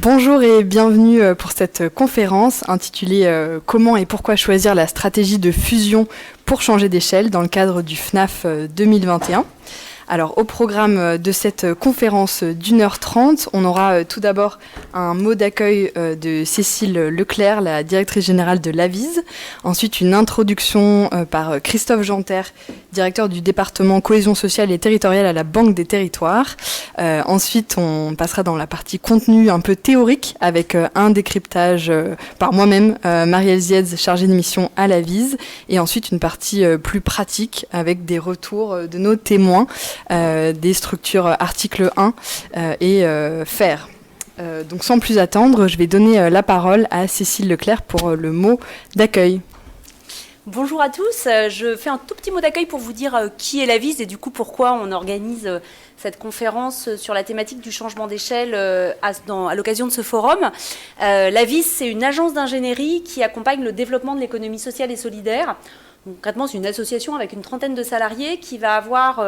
Bonjour et bienvenue pour cette conférence intitulée Comment et pourquoi choisir la stratégie de fusion pour changer d'échelle dans le cadre du FNAF 2021. Alors, au programme de cette conférence d'1h30, on aura tout d'abord un mot d'accueil de Cécile Leclerc, la directrice générale de l'Avise. Ensuite, une introduction par Christophe Janter, directeur du département cohésion sociale et territoriale à la Banque des Territoires. Ensuite, on passera dans la partie contenu un peu théorique avec un décryptage par moi-même, Marielle Zietz, chargée de mission à l'Avise. Et ensuite, une partie plus pratique avec des retours de nos témoins. Des structures article 1 et FAIRE. Donc sans plus attendre, je vais donner la parole à Cécile Leclerc pour le mot d'accueil. Bonjour à tous, je fais un tout petit mot d'accueil pour vous dire qui est l'Avise et du coup pourquoi on organise cette conférence sur la thématique du changement d'échelle à l'occasion de ce forum. L'Avise, c'est une agence d'ingénierie qui accompagne le développement de l'économie sociale et solidaire. Concrètement, c'est une association avec une trentaine de salariés qui va avoir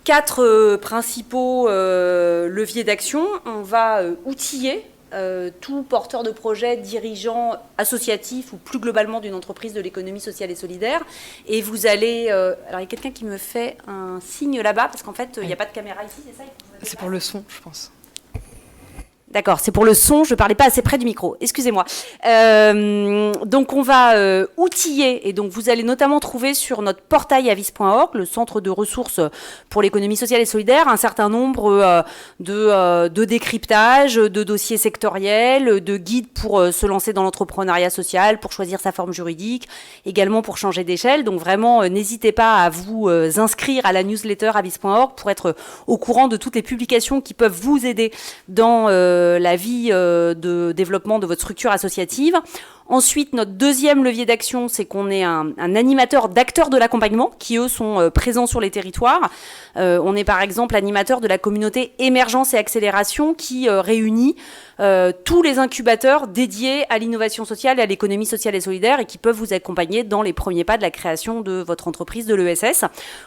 4 principaux leviers d'action. On va outiller tout porteur de projet, dirigeant associatif ou plus globalement d'une entreprise de l'économie sociale et solidaire. Et vous allez... alors, il y a quelqu'un qui me fait un signe là-bas, parce qu'en fait, il n'y a pas de caméra ici, c'est ça? C'est pour le son, je pense. D'accord, c'est pour le son, je ne parlais pas assez près du micro, excusez-moi. Donc on va outiller, et donc vous allez notamment trouver sur notre portail avis.org, le centre de ressources pour l'économie sociale et solidaire, un certain nombre de décryptages, de dossiers sectoriels, de guides pour se lancer dans l'entrepreneuriat social, pour choisir sa forme juridique, également pour changer d'échelle. Donc vraiment, n'hésitez pas à vous inscrire à la newsletter avis.org pour être au courant de toutes les publications qui peuvent vous aider dans la vie de développement de votre structure associative. Ensuite, notre deuxième levier d'action, c'est qu'on est un animateur d'acteurs de l'accompagnement qui, eux, sont présents sur les territoires. On est par exemple animateur de la communauté émergence et accélération qui réunit tous les incubateurs dédiés à l'innovation sociale et à l'économie sociale et solidaire et qui peuvent vous accompagner dans les premiers pas de la création de votre entreprise de l'ESS.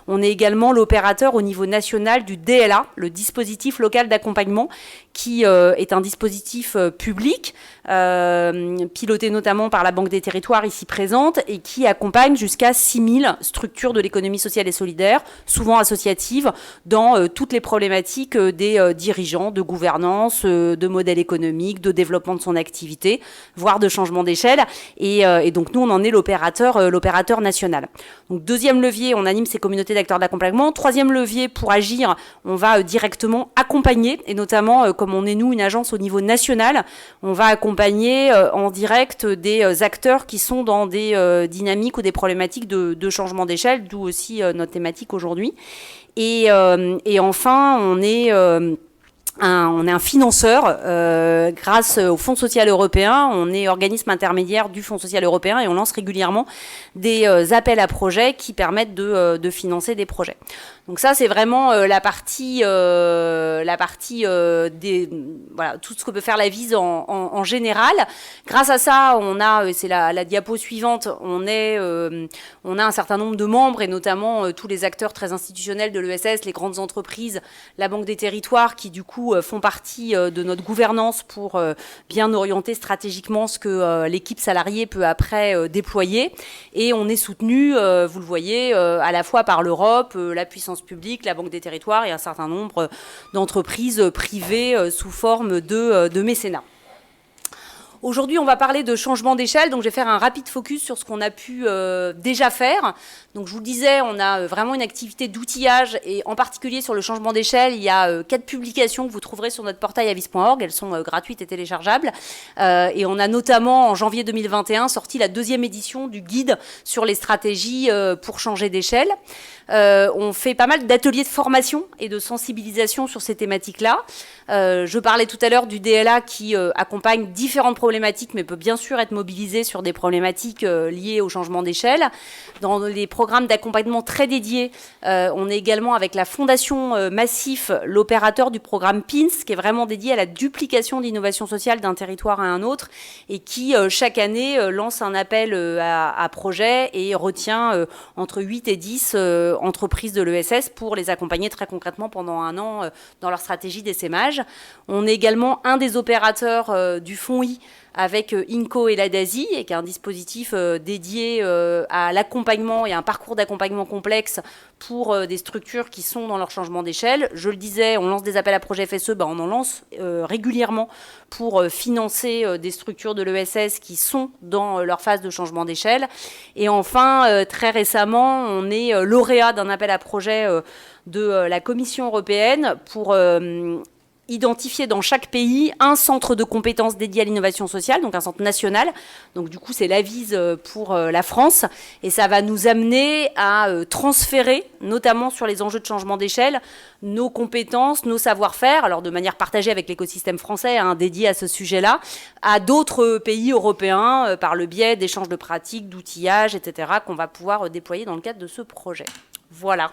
On est également l'opérateur au niveau national du DLA, le dispositif local d'accompagnement, qui est un dispositif public, piloté notamment par la Banque des Territoires ici présente et qui accompagne jusqu'à 6000 structures de l'économie sociale et solidaire, souvent associatives, dans toutes les problématiques des dirigeants, de gouvernance, de modèle économique, de développement de son activité, voire de changement d'échelle. Et donc nous, on en est l'opérateur national. Donc deuxième levier, on anime ces communautés d'acteurs d'accompagnement. Troisième levier, pour agir, on va directement accompagner, et notamment, comme on est nous, une agence au niveau national, on va accompagner en direct des acteurs qui sont dans des dynamiques ou des problématiques de changement d'échelle, d'où aussi notre thématique aujourd'hui. Et enfin, on est un financeur grâce au Fonds social européen. On est organisme intermédiaire du Fonds social européen et on lance régulièrement des appels à projets qui permettent de financer des projets. Donc ça, c'est vraiment la partie voilà, tout ce que peut faire l'Avise en général. Grâce à ça, on a, c'est la diapo suivante, on a un certain nombre de membres et notamment tous les acteurs très institutionnels de l'ESS, les grandes entreprises, la Banque des Territoires qui du coup font partie de notre gouvernance pour bien orienter stratégiquement ce que l'équipe salariée peut après déployer. Et on est soutenu, vous le voyez, à la fois par l'Europe, la puissance publique, la Banque des Territoires et un certain nombre d'entreprises privées sous forme de mécénat. Aujourd'hui, on va parler de changement d'échelle, donc je vais faire un rapide focus sur ce qu'on a pu déjà faire. Donc je vous le disais, on a vraiment une activité d'outillage et en particulier sur le changement d'échelle, il y a 4 publications que vous trouverez sur notre portail avis.org, elles sont gratuites et téléchargeables. Et on a notamment en janvier 2021 sorti la 2e édition du guide sur les stratégies pour changer d'échelle. On fait pas mal d'ateliers de formation et de sensibilisation sur ces thématiques-là. Je parlais tout à l'heure du DLA qui accompagne différentes problématiques problématiques, mais peut bien sûr être mobilisé sur des problématiques liées au changement d'échelle. Dans les programmes d'accompagnement très dédiés, on est également avec la Fondation Massif, l'opérateur du programme PINS, qui est vraiment dédié à la duplication d'innovation sociale d'un territoire à un autre, et qui, chaque année, lance un appel à projet et retient entre 8 et 10 entreprises de l'ESS pour les accompagner très concrètement pendant un an dans leur stratégie d'essaimage. On est également un des opérateurs du fonds I avec INCO et l'ADASI, et qui est un dispositif dédié à l'accompagnement et à un parcours d'accompagnement complexe pour des structures qui sont dans leur changement d'échelle. Je le disais, on lance des appels à projets FSE, on en lance régulièrement pour financer des structures de l'ESS qui sont dans leur phase de changement d'échelle. Et enfin, très récemment, on est lauréat d'un appel à projet de la Commission européenne pour identifier dans chaque pays un centre de compétences dédié à l'innovation sociale, donc un centre national. Donc du coup, c'est l'AVIS pour la France. Et ça va nous amener à transférer, notamment sur les enjeux de changement d'échelle, nos compétences, nos savoir-faire, alors de manière partagée avec l'écosystème français, dédié à ce sujet-là, à d'autres pays européens, par le biais d'échanges de pratiques, d'outillage, etc., qu'on va pouvoir déployer dans le cadre de ce projet. Voilà.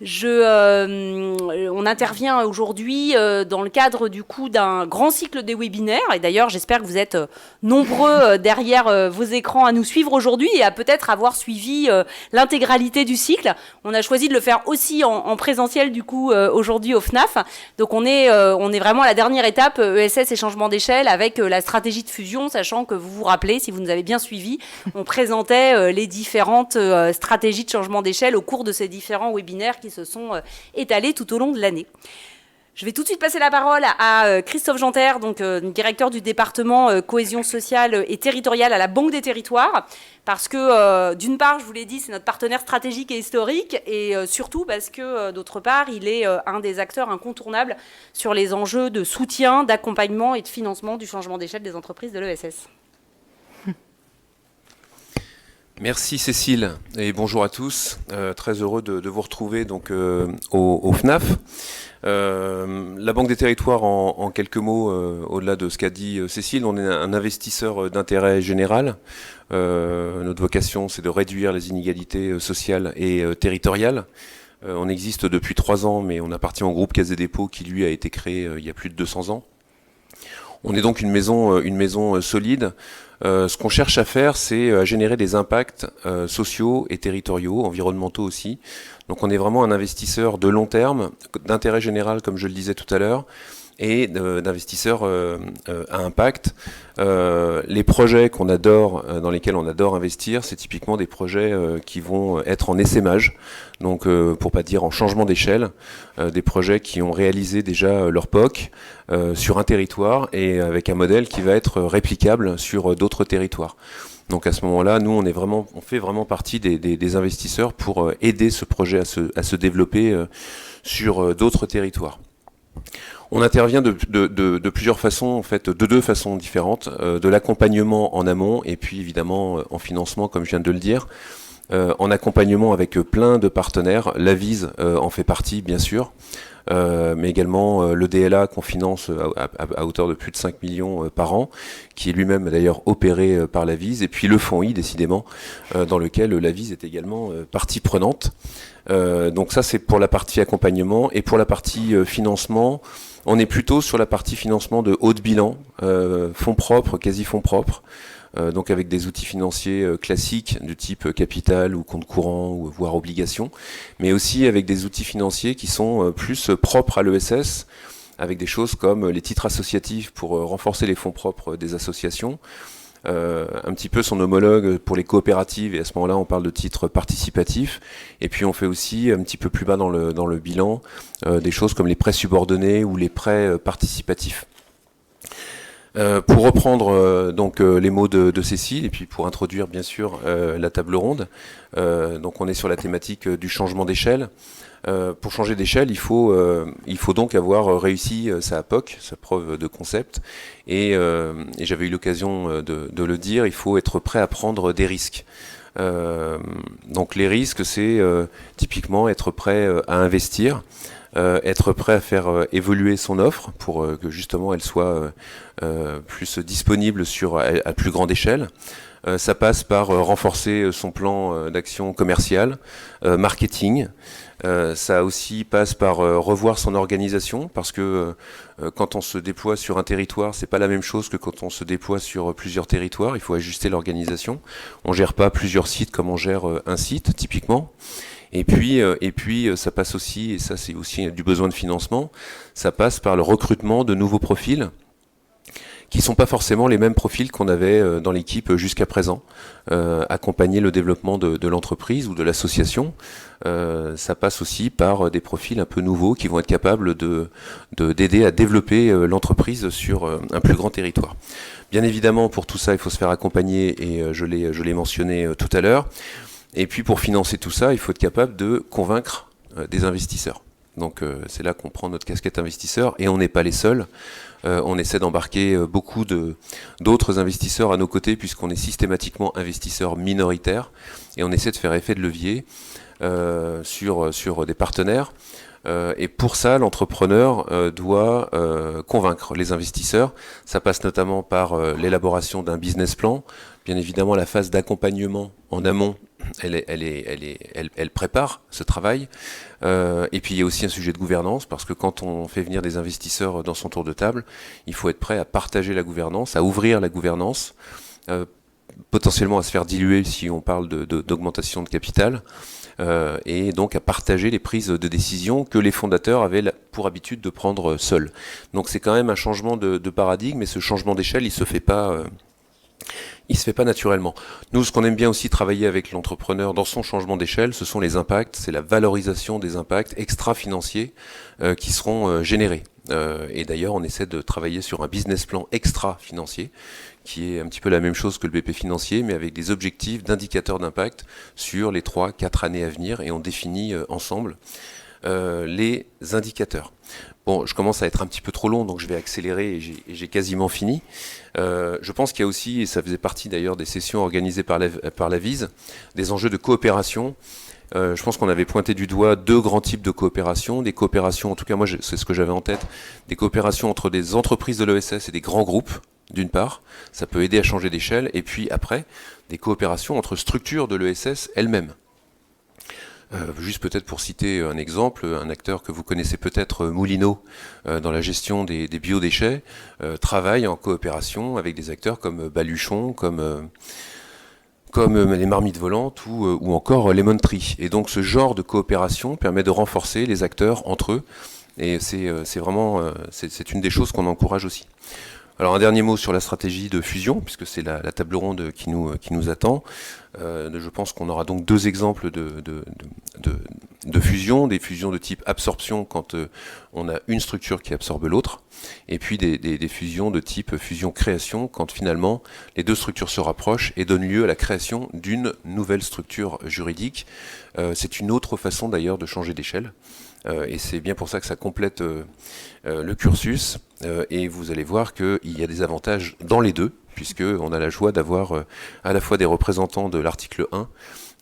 On intervient aujourd'hui dans le cadre du coup d'un grand cycle des webinaires, et d'ailleurs j'espère que vous êtes nombreux derrière vos écrans à nous suivre aujourd'hui et à peut-être avoir suivi l'intégralité du cycle. On a choisi de le faire aussi en présentiel du coup aujourd'hui au FNAF. Donc on est vraiment à la dernière étape ESS et changement d'échelle avec la stratégie de fusion, sachant que vous vous rappelez, si vous nous avez bien suivis, on présentait les différentes stratégies de changement d'échelle au cours de ces différents webinaires qui se sont étalés tout au long de l'année. Je vais tout de suite passer la parole à Christophe Janter, donc directeur du département cohésion sociale et territoriale à la Banque des Territoires, parce que d'une part, je vous l'ai dit, c'est notre partenaire stratégique et historique, et surtout parce que d'autre part, il est un des acteurs incontournables sur les enjeux de soutien, d'accompagnement et de financement du changement d'échelle des entreprises de l'ESS. Merci Cécile et bonjour à tous. Très heureux de vous retrouver donc au FNAF. La Banque des Territoires, en quelques mots, au-delà de ce qu'a dit Cécile, on est un investisseur d'intérêt général. Notre vocation, c'est de réduire les inégalités sociales et territoriales. On existe depuis 3 ans, mais on appartient au groupe Caisse des Dépôts qui, lui, a été créé il y a plus de 200 ans. On est donc une maison solide. Ce qu'on cherche à faire, c'est à générer des impacts sociaux et territoriaux, environnementaux aussi. Donc on est vraiment un investisseur de long terme, d'intérêt général, comme je le disais tout à l'heure, et d'investisseurs à impact. Les projets qu'on adore, dans lesquels on adore investir, c'est typiquement des projets qui vont être en essaimage, donc pour pas dire en changement d'échelle, des projets qui ont réalisé déjà leur POC sur un territoire et avec un modèle qui va être réplicable sur d'autres territoires. Donc à ce moment-là, nous, on fait vraiment partie des investisseurs pour aider ce projet à se développer sur d'autres territoires. On intervient de plusieurs façons, en fait, de 2 façons différentes, de l'accompagnement en amont et puis évidemment en financement, comme je viens de le dire. En accompagnement avec plein de partenaires, l'AVIS en fait partie, bien sûr, mais également le DLA qu'on finance à hauteur de plus de 5 millions par an, qui est lui-même d'ailleurs opéré par l'AVIS, et puis le fonds I, décidément, dans lequel l'AVIS est également partie prenante. Donc ça, c'est pour la partie accompagnement, et pour la partie financement, on est plutôt sur la partie financement de haut de bilan, fonds propres, quasi-fonds propres, donc avec des outils financiers classiques du type capital ou compte courant ou voire obligations, mais aussi avec des outils financiers qui sont plus propres à l'ESS, avec des choses comme les titres associatifs pour renforcer les fonds propres des associations, un petit peu son homologue pour les coopératives, et à ce moment-là on parle de titres participatifs, et puis on fait aussi un petit peu plus bas dans le bilan des choses comme les prêts subordonnés ou les prêts participatifs. Pour reprendre donc les mots de Cécile, et puis pour introduire bien sûr la table ronde, donc on est sur la thématique du changement d'échelle. Pour changer d'échelle, il faut donc avoir réussi sa POC, sa preuve de concept, et j'avais eu l'occasion de le dire, il faut être prêt à prendre des risques. Donc les risques, c'est typiquement être prêt à investir, être prêt à faire évoluer son offre pour que justement elle soit plus disponible à plus grande échelle. Ça passe par renforcer son plan d'action commerciale, marketing. Ça aussi passe par revoir son organisation, parce que quand on se déploie sur un territoire, c'est pas la même chose que quand on se déploie sur plusieurs territoires. Il faut ajuster l'organisation. On gère pas plusieurs sites comme on gère un site typiquement. Et puis, ça passe aussi, et ça c'est aussi du besoin de financement, ça passe par le recrutement de nouveaux profils, qui ne sont pas forcément les mêmes profils qu'on avait dans l'équipe jusqu'à présent. Accompagner le développement de l'entreprise ou de l'association, ça passe aussi par des profils un peu nouveaux qui vont être capables d'aider à développer l'entreprise sur un plus grand territoire. Bien évidemment, pour tout ça, il faut se faire accompagner, et je l'ai mentionné tout à l'heure. Et puis pour financer tout ça, il faut être capable de convaincre des investisseurs. Donc c'est là qu'on prend notre casquette investisseur, et on n'est pas les seuls. On essaie d'embarquer beaucoup d'autres investisseurs à nos côtés, puisqu'on est systématiquement investisseur minoritaire, et on essaie de faire effet de levier sur des partenaires. Et pour ça, l'entrepreneur doit convaincre les investisseurs. Ça passe notamment par l'élaboration d'un business plan. Bien évidemment, la phase d'accompagnement en amont, elle prépare ce travail. Et puis il y a aussi un sujet de gouvernance, parce que quand on fait venir des investisseurs dans son tour de table, il faut être prêt à partager la gouvernance, à ouvrir la gouvernance, potentiellement à se faire diluer si on parle d'augmentation de capital, et donc à partager les prises de décision que les fondateurs avaient pour habitude de prendre seuls. Donc c'est quand même un changement de paradigme, et ce changement d'échelle, il se fait pas naturellement. Nous, ce qu'on aime bien aussi travailler avec l'entrepreneur dans son changement d'échelle, ce sont les impacts, c'est la valorisation des impacts extra-financiers qui seront générés. Et d'ailleurs, on essaie de travailler sur un business plan extra-financier, qui est un petit peu la même chose que le BP financier, mais avec des objectifs d'indicateurs d'impact sur les 3-4 années à venir, et on définit ensemble les indicateurs. Bon, je commence à être un petit peu trop long, donc je vais accélérer, et j'ai quasiment fini. Je pense qu'il y a aussi, et ça faisait partie d'ailleurs des sessions organisées par la VISE, des enjeux de coopération. Je pense qu'on avait pointé du doigt 2 grands types de coopération. Des coopérations, en tout cas moi c'est ce que j'avais en tête, des coopérations entre des entreprises de l'ESS et des grands groupes, d'une part. Ça peut aider à changer d'échelle. Et puis après, des coopérations entre structures de l'ESS elles-mêmes. Juste peut-être pour citer un exemple, un acteur que vous connaissez peut-être, Moulineau, dans la gestion des biodéchets, travaille en coopération avec des acteurs comme Baluchon, comme les marmites volantes ou encore Lemon Tree. Et donc ce genre de coopération permet de renforcer les acteurs entre eux, et c'est vraiment c'est une des choses qu'on encourage aussi. Alors un dernier mot sur la stratégie de fusion, puisque c'est la table ronde qui nous attend. Je pense qu'on aura donc 2 exemples de fusion, des fusions de type absorption quand on a une structure qui absorbe l'autre, et puis des fusions de type fusion-création quand finalement les 2 structures se rapprochent et donnent lieu à la création d'une nouvelle structure juridique. C'est une autre façon d'ailleurs de changer d'échelle. Et c'est bien pour ça que ça complète le cursus, et vous allez voir qu'il y a des avantages dans les 2, puisqu'on a la joie d'avoir à la fois des représentants de l'article 1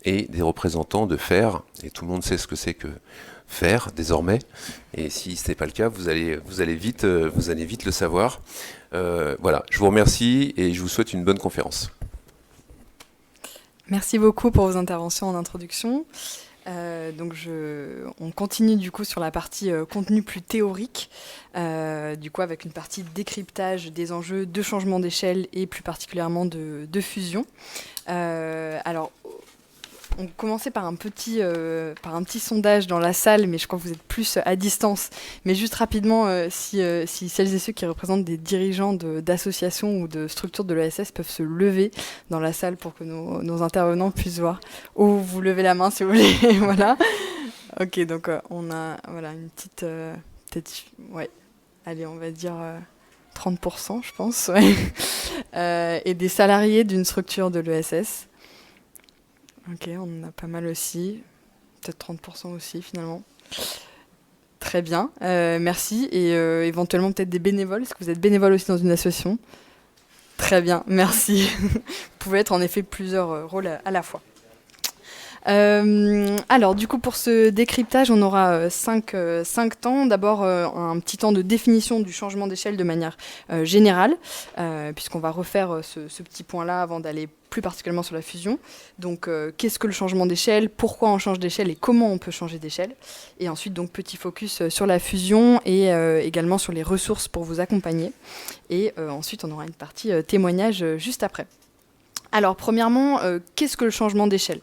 et des représentants de FAIR, et tout le monde sait ce que c'est que FAIR désormais, et si ce n'est pas le cas, vous allez vite le savoir. Voilà, je vous remercie et je vous souhaite une bonne conférence. Merci beaucoup pour vos interventions en introduction. Donc on continue du coup sur la partie contenu plus théorique, du coup avec une partie décryptage des enjeux de changement d'échelle et plus particulièrement de fusion. Alors on commençait par un petit sondage dans la salle, mais je crois que vous êtes plus à distance. Mais juste rapidement, si celles et ceux qui représentent des dirigeants d'associations ou de structures de l'ESS peuvent se lever dans la salle pour que nos intervenants puissent voir. Ou vous levez la main si vous voulez. Voilà. Ok, donc on a une petite... peut-être, ouais, allez, on va dire 30%, je pense. Ouais. Et des salariés d'une structure de l'ESS. Ok, on en a pas mal aussi. Peut-être 30% aussi, finalement. Très bien, merci. Et éventuellement, peut-être des bénévoles. Est-ce que vous êtes bénévole aussi dans une association ? Très bien, merci. Vous pouvez être en effet plusieurs rôles à la fois. Alors, du coup, pour ce décryptage, on aura cinq temps. D'abord, un petit temps de définition du changement d'échelle de manière générale, puisqu'on va refaire ce petit point-là avant d'aller plus particulièrement sur la fusion. Donc, qu'est-ce que le changement d'échelle, pourquoi on change d'échelle et comment on peut changer d'échelle. Et ensuite, donc, petit focus sur la fusion et également sur les ressources pour vous accompagner. Et ensuite, on aura une partie témoignage juste après. Alors, premièrement, qu'est-ce que le changement d'échelle ?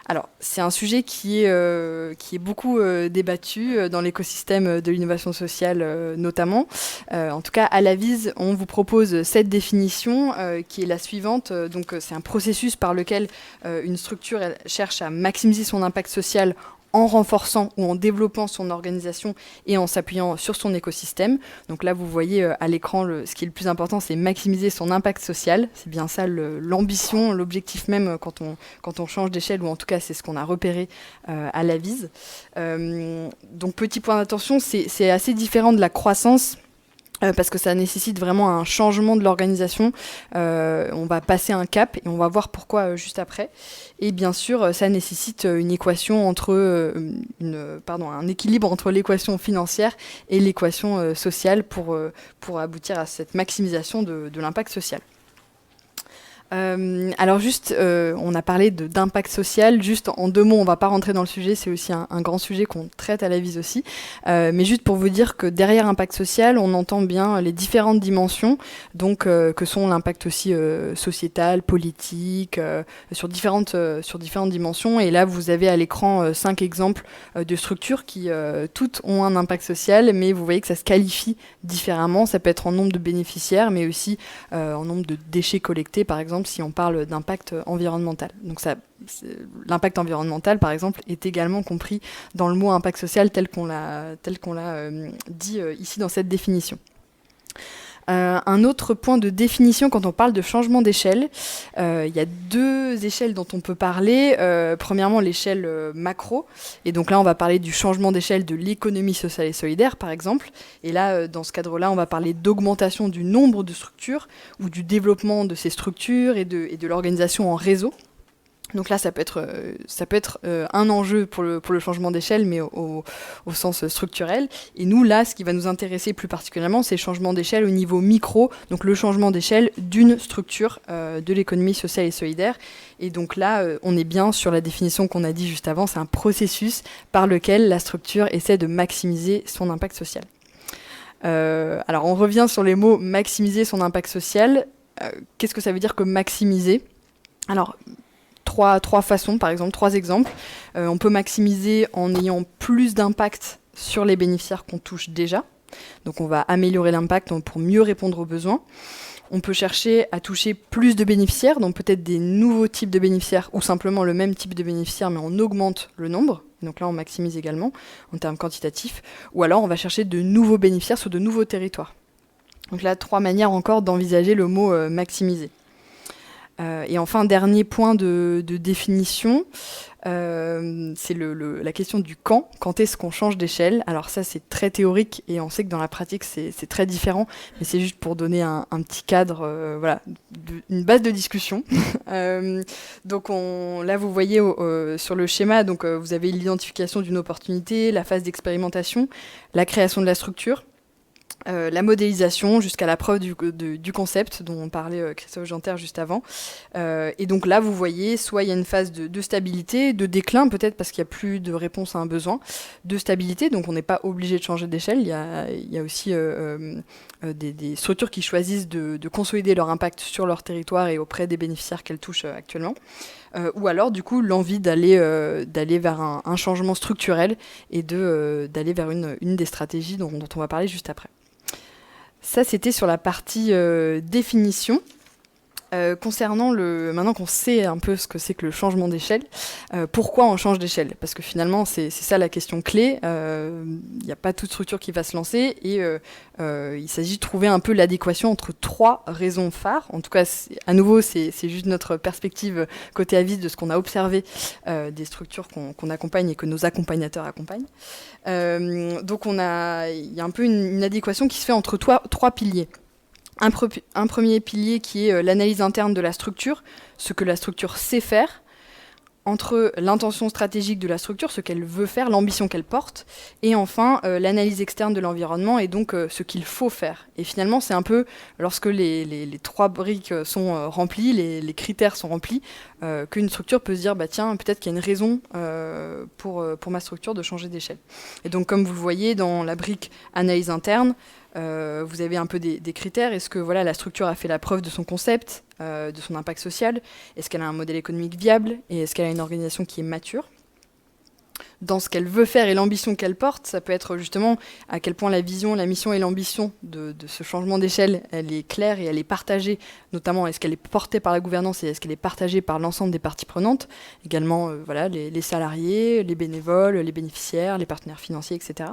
Alors, c'est un sujet qui est beaucoup débattu dans l'écosystème de l'innovation sociale notamment. En tout cas, à l'Avise, on vous propose cette définition qui est la suivante. Donc, c'est un processus par lequel une structure elle, cherche à maximiser son impact social en renforçant ou en développant son organisation et en s'appuyant sur son écosystème. Donc là, vous voyez à l'écran, ce qui est le plus important, c'est maximiser son impact social. C'est bien ça l'ambition, l'objectif même quand on change d'échelle, ou en tout cas, c'est ce qu'on a repéré à l'Avise. Donc, petit point d'attention, c'est assez différent de la croissance. Parce que ça nécessite vraiment un changement de l'organisation. On va passer un cap et on va voir pourquoi juste après. Et bien sûr, ça nécessite une équation entre un équilibre entre l'équation financière et l'équation sociale pour aboutir à cette maximisation de l'impact social. Alors juste, on a parlé d'impact social. Juste en 2 mots, on ne va pas rentrer dans le sujet. C'est aussi un grand sujet qu'on traite à l'Avise aussi. Mais juste pour vous dire que derrière impact social, on entend bien les différentes dimensions, donc que sont l'impact aussi sociétal, politique, sur différentes dimensions. Et là, vous avez à l'écran 5 exemples de structures qui toutes ont un impact social, mais vous voyez que ça se qualifie différemment. Ça peut être en nombre de bénéficiaires, mais aussi en nombre de déchets collectés, par exemple, si on parle d'impact environnemental. Donc l'impact environnemental, par exemple, est également compris dans le mot impact social tel qu'on l'a dit ici dans cette définition. Un autre point de définition quand on parle de changement d'échelle, il y a 2 échelles dont on peut parler. Premièrement, l'échelle macro. Et donc là, on va parler du changement d'échelle de l'économie sociale et solidaire, par exemple. Et là, dans ce cadre-là, on va parler d'augmentation du nombre de structures ou du développement de ces structures et de l'organisation en réseau. Donc là, ça peut être un enjeu pour le changement d'échelle, mais au sens structurel. Et nous, là, ce qui va nous intéresser plus particulièrement, c'est le changement d'échelle au niveau micro, donc le changement d'échelle d'une structure de l'économie sociale et solidaire. Et donc là, on est bien sur la définition qu'on a dit juste avant, c'est un processus par lequel la structure essaie de maximiser son impact social. Alors, on revient sur les mots « maximiser son impact social ». Qu'est-ce que ça veut dire que « maximiser » ? Alors, trois façons, par exemple, 3 exemples. On peut maximiser en ayant plus d'impact sur les bénéficiaires qu'on touche déjà. Donc on va améliorer l'impact pour mieux répondre aux besoins. On peut chercher à toucher plus de bénéficiaires, donc peut-être des nouveaux types de bénéficiaires ou simplement le même type de bénéficiaires, mais on augmente le nombre. Donc là, on maximise également en termes quantitatifs. Ou alors, on va chercher de nouveaux bénéficiaires sur de nouveaux territoires. Donc là, 3 manières encore d'envisager le mot maximiser. Et enfin, dernier point de définition, c'est la question du quand. Quand est-ce qu'on change d'échelle ? Alors ça, c'est très théorique et on sait que dans la pratique, c'est très différent. Mais c'est juste pour donner un petit cadre, une base de discussion. Donc là, vous voyez sur le schéma, donc, vous avez l'identification d'une opportunité, la phase d'expérimentation, la création de la structure, la modélisation jusqu'à la preuve du concept dont on parlait Christophe Janter juste avant. Et donc là, vous voyez, soit il y a une phase de stabilité, de déclin peut-être parce qu'il n'y a plus de réponse à un besoin, de stabilité, donc on n'est pas obligé de changer d'échelle. Il y a aussi des structures qui choisissent de consolider leur impact sur leur territoire et auprès des bénéficiaires qu'elles touchent actuellement. Ou alors, du coup, l'envie d'aller vers un changement structurel et d'aller vers une des stratégies dont on va parler juste après. Ça, c'était sur la partie définition. Concernant maintenant qu'on sait un peu ce que c'est que le changement d'échelle, pourquoi on change d'échelle ? Parce que finalement, c'est ça la question clé. Il n'y a pas toute structure qui va se lancer et il s'agit de trouver un peu l'adéquation entre 3 raisons phares. En tout cas, à nouveau, c'est juste notre perspective côté Avise de ce qu'on a observé des structures qu'on accompagne et que nos accompagnateurs accompagnent. Donc, il y a un peu une adéquation qui se fait entre 3 piliers. Un premier pilier qui est l'analyse interne de la structure, ce que la structure sait faire. entre l'intention stratégique de la structure, ce qu'elle veut faire, l'ambition qu'elle porte, et enfin l'analyse externe de l'environnement et donc ce qu'il faut faire. Et finalement, c'est un peu, lorsque les 3 briques sont remplies, les critères sont remplis, qu'une structure peut se dire, bah, tiens, peut-être qu'il y a une raison pour ma structure de changer d'échelle. Et donc, comme vous le voyez, dans la brique analyse interne, vous avez un peu des critères. Est-ce que voilà, la structure a fait la preuve de son concept, de son impact social? Est-ce qu'elle a un modèle économique viable? Et est-ce qu'elle a une organisation qui est mature? Dans ce qu'elle veut faire et l'ambition qu'elle porte, ça peut être justement à quel point la vision, la mission et l'ambition de ce changement d'échelle, elle est claire et elle est partagée, notamment est-ce qu'elle est portée par la gouvernance et est-ce qu'elle est partagée par l'ensemble des parties prenantes, également voilà, les salariés, les bénévoles, les bénéficiaires, les partenaires financiers, etc.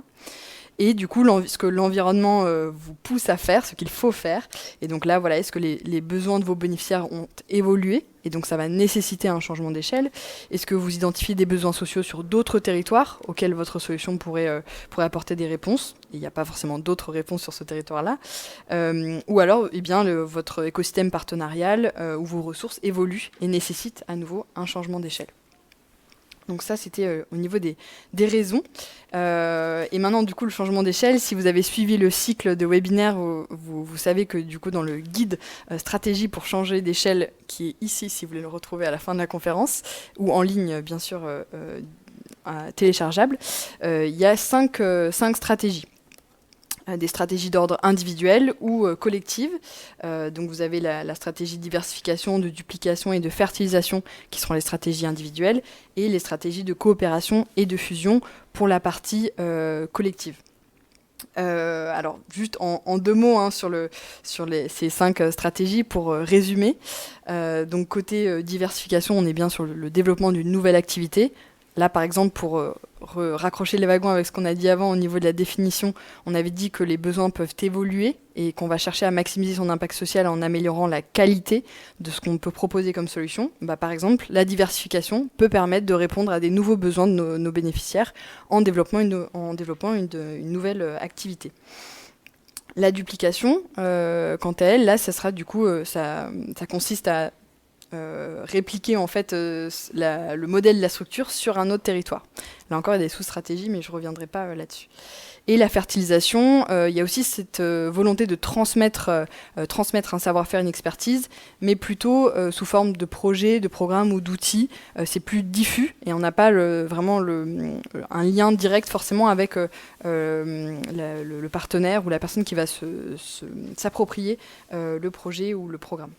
Et du coup, ce que l'environnement vous pousse à faire, ce qu'il faut faire. Et donc là, voilà, est-ce que les besoins de vos bénéficiaires ont évolué? Et donc ça va nécessiter un changement d'échelle. Est-ce que vous identifiez des besoins sociaux sur d'autres territoires auxquels votre solution pourrait apporter des réponses? Il n'y a pas forcément d'autres réponses sur ce territoire-là. Ou alors, eh bien, votre écosystème partenarial ou vos ressources évoluent et nécessitent à nouveau un changement d'échelle. Donc ça, c'était au niveau des raisons. Et maintenant, du coup, le changement d'échelle, si vous avez suivi le cycle de webinaire, vous savez que du coup, dans le guide stratégie pour changer d'échelle, qui est ici, si vous voulez le retrouver à la fin de la conférence, ou en ligne, bien sûr, téléchargeable, il y a 5 stratégies. Des stratégies d'ordre individuel ou collective. Donc vous avez la stratégie de diversification, de duplication et de fertilisation qui seront les stratégies individuelles et les stratégies de coopération et de fusion pour la partie collective. Alors juste en 2 mots hein, sur ces 5 stratégies pour résumer. Donc côté diversification, on est bien sur le développement d'une nouvelle activité. Là, par exemple, pour raccrocher les wagons avec ce qu'on a dit avant au niveau de la définition, on avait dit que les besoins peuvent évoluer et qu'on va chercher à maximiser son impact social en améliorant la qualité de ce qu'on peut proposer comme solution. Bah, par exemple, la diversification peut permettre de répondre à des nouveaux besoins de nos bénéficiaires en développant une nouvelle activité. La duplication, quant à elle, là, ça sera du coup, ça consiste à répliquer en fait le modèle de la structure sur un autre territoire. Là encore, il y a des sous-stratégies, mais je ne reviendrai pas là-dessus. Et la fertilisation, il y a aussi cette volonté de transmettre un savoir-faire, une expertise, mais plutôt sous forme de projets, de programmes ou d'outils. C'est plus diffus et on n'a pas vraiment un lien direct forcément avec le partenaire ou la personne qui va s'approprier le projet ou le programme.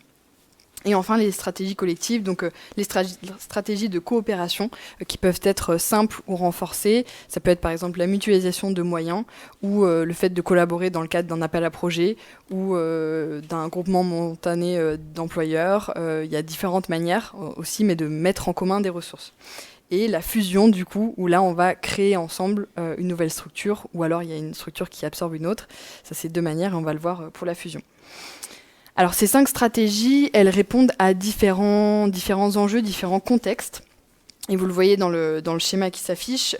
Et enfin, les stratégies collectives, donc les stratégies de coopération qui peuvent être simples ou renforcées. Ça peut être par exemple la mutualisation de moyens ou le fait de collaborer dans le cadre d'un appel à projet ou d'un groupement momentané d'employeurs. Il y a différentes manières aussi, mais de mettre en commun des ressources. Et la fusion, du coup, où là, on va créer ensemble une nouvelle structure ou alors il y a une structure qui absorbe une autre. Ça, c'est 2 manières et on va le voir pour la fusion. Alors ces 5 stratégies, elles répondent à différents enjeux, différents contextes. Et vous le voyez dans le schéma qui s'affiche.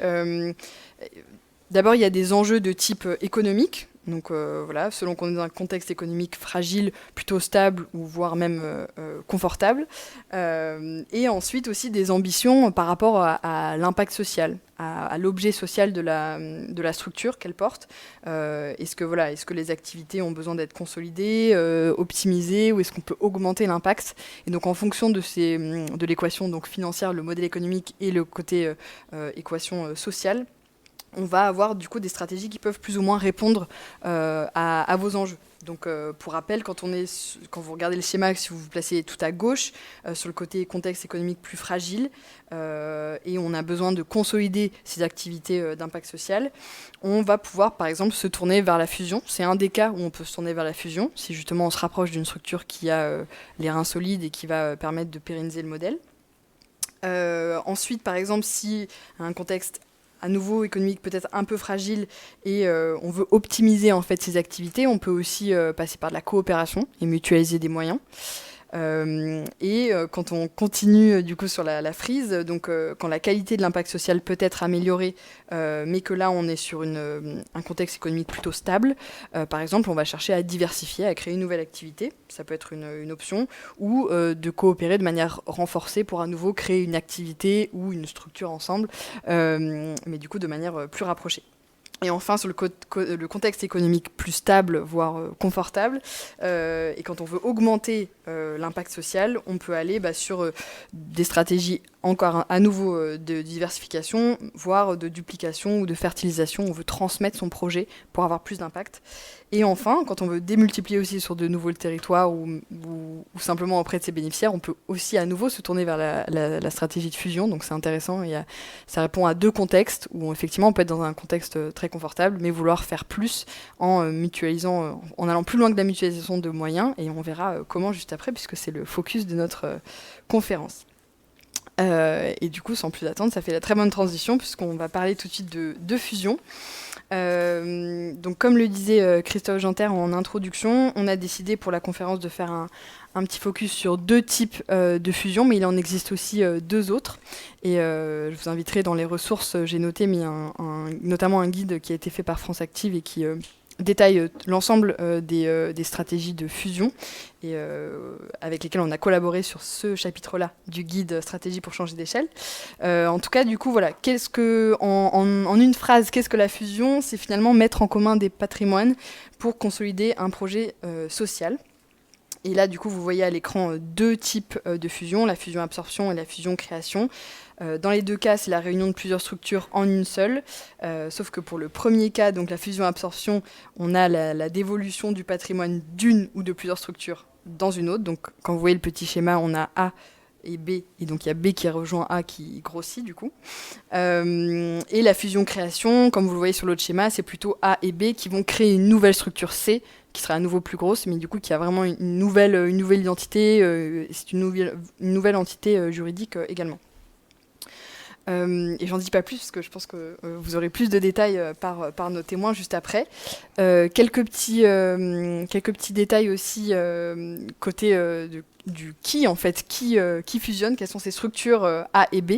D'abord, il y a des enjeux de type économique. Donc voilà, selon qu'on est dans un contexte économique fragile, plutôt stable ou voire même confortable. Et ensuite aussi des ambitions par rapport à l'impact social, à l'objet social de la structure qu'elle porte. Est-ce que les activités ont besoin d'être consolidées, optimisées, ou est-ce qu'on peut augmenter l'impact? Et donc en fonction de l'équation donc financière, le modèle économique et le côté équation sociale, on va avoir du coup des stratégies qui peuvent plus ou moins répondre à vos enjeux. Donc pour rappel, quand vous regardez le schéma, si vous vous placez tout à gauche, sur le côté contexte économique plus fragile, et on a besoin de consolider ces activités d'impact social, on va pouvoir par exemple se tourner vers la fusion. C'est un des cas où on peut se tourner vers la fusion, si justement on se rapproche d'une structure qui a les reins solides et qui va permettre de pérenniser le modèle. Ensuite, par exemple, si un contexte à nouveau économique peut-être un peu fragile et on veut optimiser en fait ces activités, on peut aussi passer par de la coopération et mutualiser des moyens. Quand on continue du coup sur la frise, donc quand la qualité de l'impact social peut être améliorée, mais que là on est sur un contexte économique plutôt stable, par exemple on va chercher à diversifier, à créer une nouvelle activité, ça peut être une option, ou de coopérer de manière renforcée pour à nouveau créer une activité ou une structure ensemble, mais du coup de manière plus rapprochée. Et enfin, sur le contexte économique plus stable, voire confortable, et quand on veut augmenter l'impact social, on peut aller sur des stratégies encore à nouveau de diversification, voire de duplication ou de fertilisation. On veut transmettre son projet pour avoir plus d'impact. Et enfin, quand on veut démultiplier aussi sur de nouveaux territoires ou simplement auprès de ses bénéficiaires, on peut aussi à nouveau se tourner vers la stratégie de fusion. Donc c'est intéressant. Ça répond à deux contextes où effectivement on peut être dans un contexte très confortable, mais vouloir faire plus en mutualisant, en allant plus loin que la mutualisation de moyens. Et on verra comment juste après, puisque c'est le focus de notre conférence. Et du coup, sans plus attendre, ça fait la très bonne transition puisqu'on va parler tout de suite de fusion. Donc, comme le disait Christophe Janter en introduction, on a décidé pour la conférence de faire un petit focus sur deux types de fusion, mais il en existe aussi deux autres. Et je vous inviterai dans les ressources, j'ai noté, mais notamment un guide qui a été fait par France Active et qui détaille l'ensemble des stratégies de fusion et avec lesquelles on a collaboré sur ce chapitre-là du guide stratégie pour changer d'échelle. En tout cas, du coup, voilà, en une phrase, qu'est-ce que la fusion ? C'est finalement mettre en commun des patrimoines pour consolider un projet social. Et là, du coup, vous voyez à l'écran deux types de fusion, la fusion-absorption et la fusion-création. Dans les deux cas, c'est la réunion de plusieurs structures en une seule, sauf que pour le premier cas, donc la fusion-absorption, on a la dévolution du patrimoine d'une ou de plusieurs structures dans une autre. Donc quand vous voyez le petit schéma, on a A et B, et donc il y a B qui rejoint A qui grossit du coup. Et la fusion-création, comme vous le voyez sur l'autre schéma, c'est plutôt A et B qui vont créer une nouvelle structure C, qui sera à nouveau plus grosse, mais du coup qui a vraiment une nouvelle identité, c'est une nouvelle entité juridique également. Et j'en dis pas plus parce que je pense que vous aurez plus de détails par nos témoins juste après. Quelques petits détails aussi côté du qui en fait, qui fusionne, quelles sont ces structures A et B.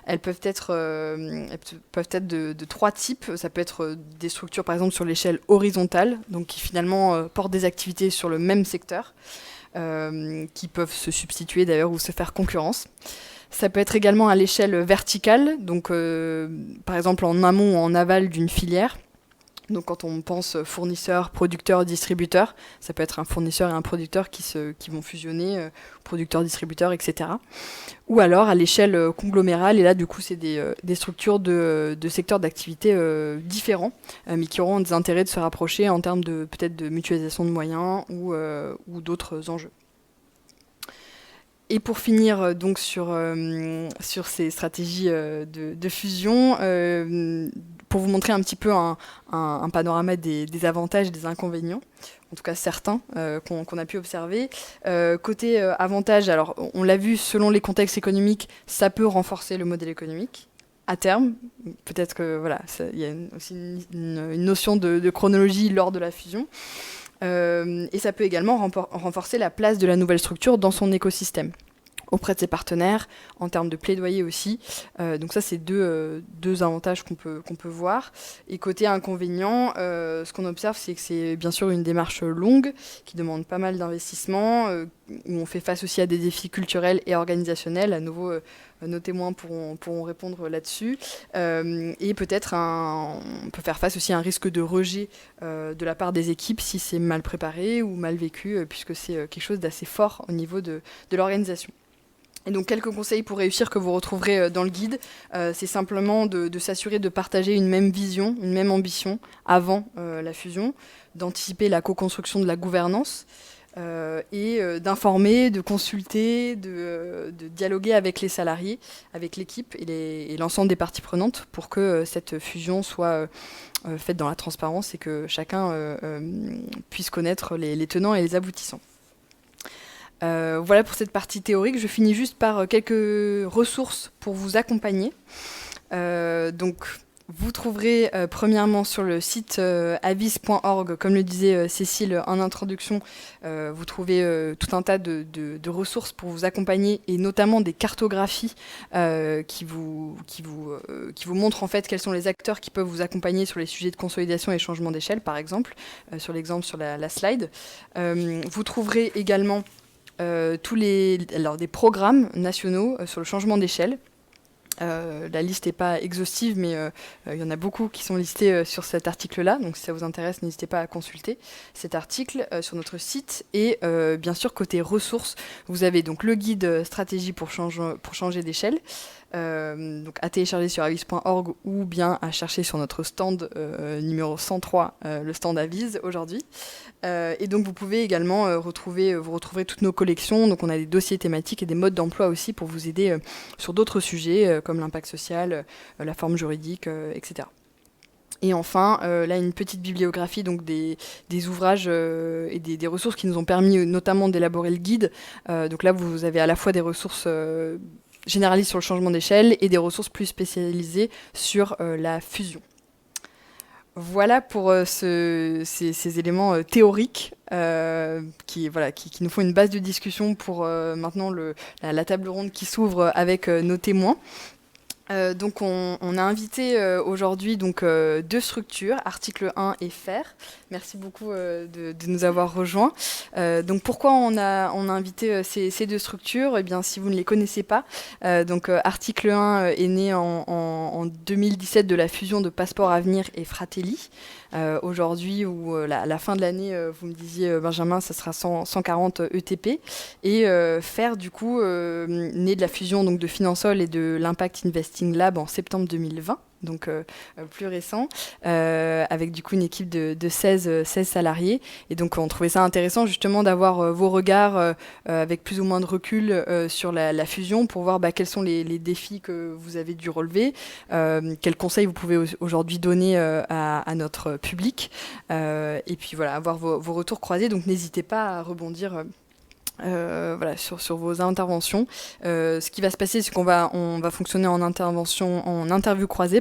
Elles peuvent être de trois types. Ça peut être des structures par exemple sur l'échelle horizontale, donc qui finalement portent des activités sur le même secteur, qui peuvent se substituer d'ailleurs ou se faire concurrence. Ça peut être également à l'échelle verticale, donc par exemple en amont ou en aval d'une filière. Donc quand on pense fournisseur, producteur, distributeur, ça peut être un fournisseur et un producteur qui vont fusionner, producteur, distributeur, etc. Ou alors à l'échelle conglomérale, et là du coup c'est des structures de secteurs d'activité différents, mais qui auront des intérêts de se rapprocher en termes peut-être de mutualisation de moyens ou d'autres enjeux. Et pour finir donc sur ces stratégies de fusion, pour vous montrer un petit peu un panorama des avantages et des inconvénients, en tout cas certains qu'on a pu observer. Côté avantages, alors on l'a vu, selon les contextes économiques, ça peut renforcer le modèle économique. À terme, peut-être que voilà, il y a aussi une notion de chronologie lors de la fusion. Et ça peut également renforcer la place de la nouvelle structure dans son écosystème auprès de ses partenaires, en termes de plaidoyer aussi. Donc ça, c'est deux avantages qu'on peut voir. Et côté inconvénient, ce qu'on observe, c'est que c'est bien sûr une démarche longue, qui demande pas mal d'investissement, où on fait face aussi à des défis culturels et organisationnels. À nouveau, nos témoins pourront répondre là-dessus. Et peut-être on peut faire face aussi à un risque de rejet de la part des équipes si c'est mal préparé ou mal vécu, puisque c'est quelque chose d'assez fort au niveau de l'organisation. Et donc quelques conseils pour réussir que vous retrouverez dans le guide, c'est simplement de s'assurer de partager une même vision, une même ambition avant la fusion, d'anticiper la co-construction de la gouvernance, et d'informer, de consulter, de dialoguer avec les salariés, avec l'équipe et l'ensemble des parties prenantes pour que cette fusion soit faite dans la transparence et que chacun puisse connaître les tenants et les aboutissants. Voilà pour cette partie théorique. Je finis juste par quelques ressources pour vous accompagner. Donc, Vous trouverez premièrement sur le site avis.org, comme le disait Cécile en introduction, vous trouvez tout un tas de ressources pour vous accompagner et notamment des cartographies qui vous montrent en fait quels sont les acteurs qui peuvent vous accompagner sur les sujets de consolidation et changement d'échelle, par exemple, sur l'exemple sur la slide. Vous trouverez également des programmes nationaux sur le changement d'échelle. La liste n'est pas exhaustive, mais il y en a beaucoup qui sont listés sur cet article-là. Donc si ça vous intéresse, n'hésitez pas à consulter cet article sur notre site. Et bien sûr, côté ressources, vous avez donc le guide stratégie pour changer d'échelle, donc à télécharger sur avis.org ou bien à chercher sur notre stand numéro 103, le stand Avis aujourd'hui. Et donc vous pouvez également retrouver toutes nos collections. Donc on a des dossiers thématiques et des modes d'emploi aussi pour vous aider sur d'autres sujets comme l'impact social, la forme juridique, etc. Et enfin, là, une petite bibliographie donc des ouvrages et des ressources qui nous ont permis notamment d'élaborer le guide. Donc là, vous avez à la fois des ressources généralistes sur le changement d'échelle et des ressources plus spécialisées sur la fusion. Voilà pour ces éléments théoriques qui nous font une base de discussion pour maintenant la table ronde qui s'ouvre avec nos témoins. Donc on a invité aujourd'hui deux structures, Article 1 et FAIR. Merci beaucoup de nous avoir rejoints. Donc pourquoi on a invité ces deux structures? Eh bien, si vous ne les connaissez pas, Article 1 est né en 2017 de la fusion de Passeport Avenir et Fratelli. Aujourd'hui, ou la fin de l'année, vous me disiez, Benjamin, ça sera 140 ETP. Et FAIR, du coup, né de la fusion donc, de Finansol et de l'Impact Investing Lab en septembre 2020. Donc plus récent, avec du coup une équipe de 16 salariés. Et donc on trouvait ça intéressant justement d'avoir vos regards avec plus ou moins de recul sur la fusion pour voir quels sont les défis que vous avez dû relever, quels conseils vous pouvez aujourd'hui donner à notre public. Et puis voilà, avoir vos retours croisés. Donc n'hésitez pas à rebondir sur vos interventions. Ce qui va se passer, c'est qu'on va fonctionner en interview croisée,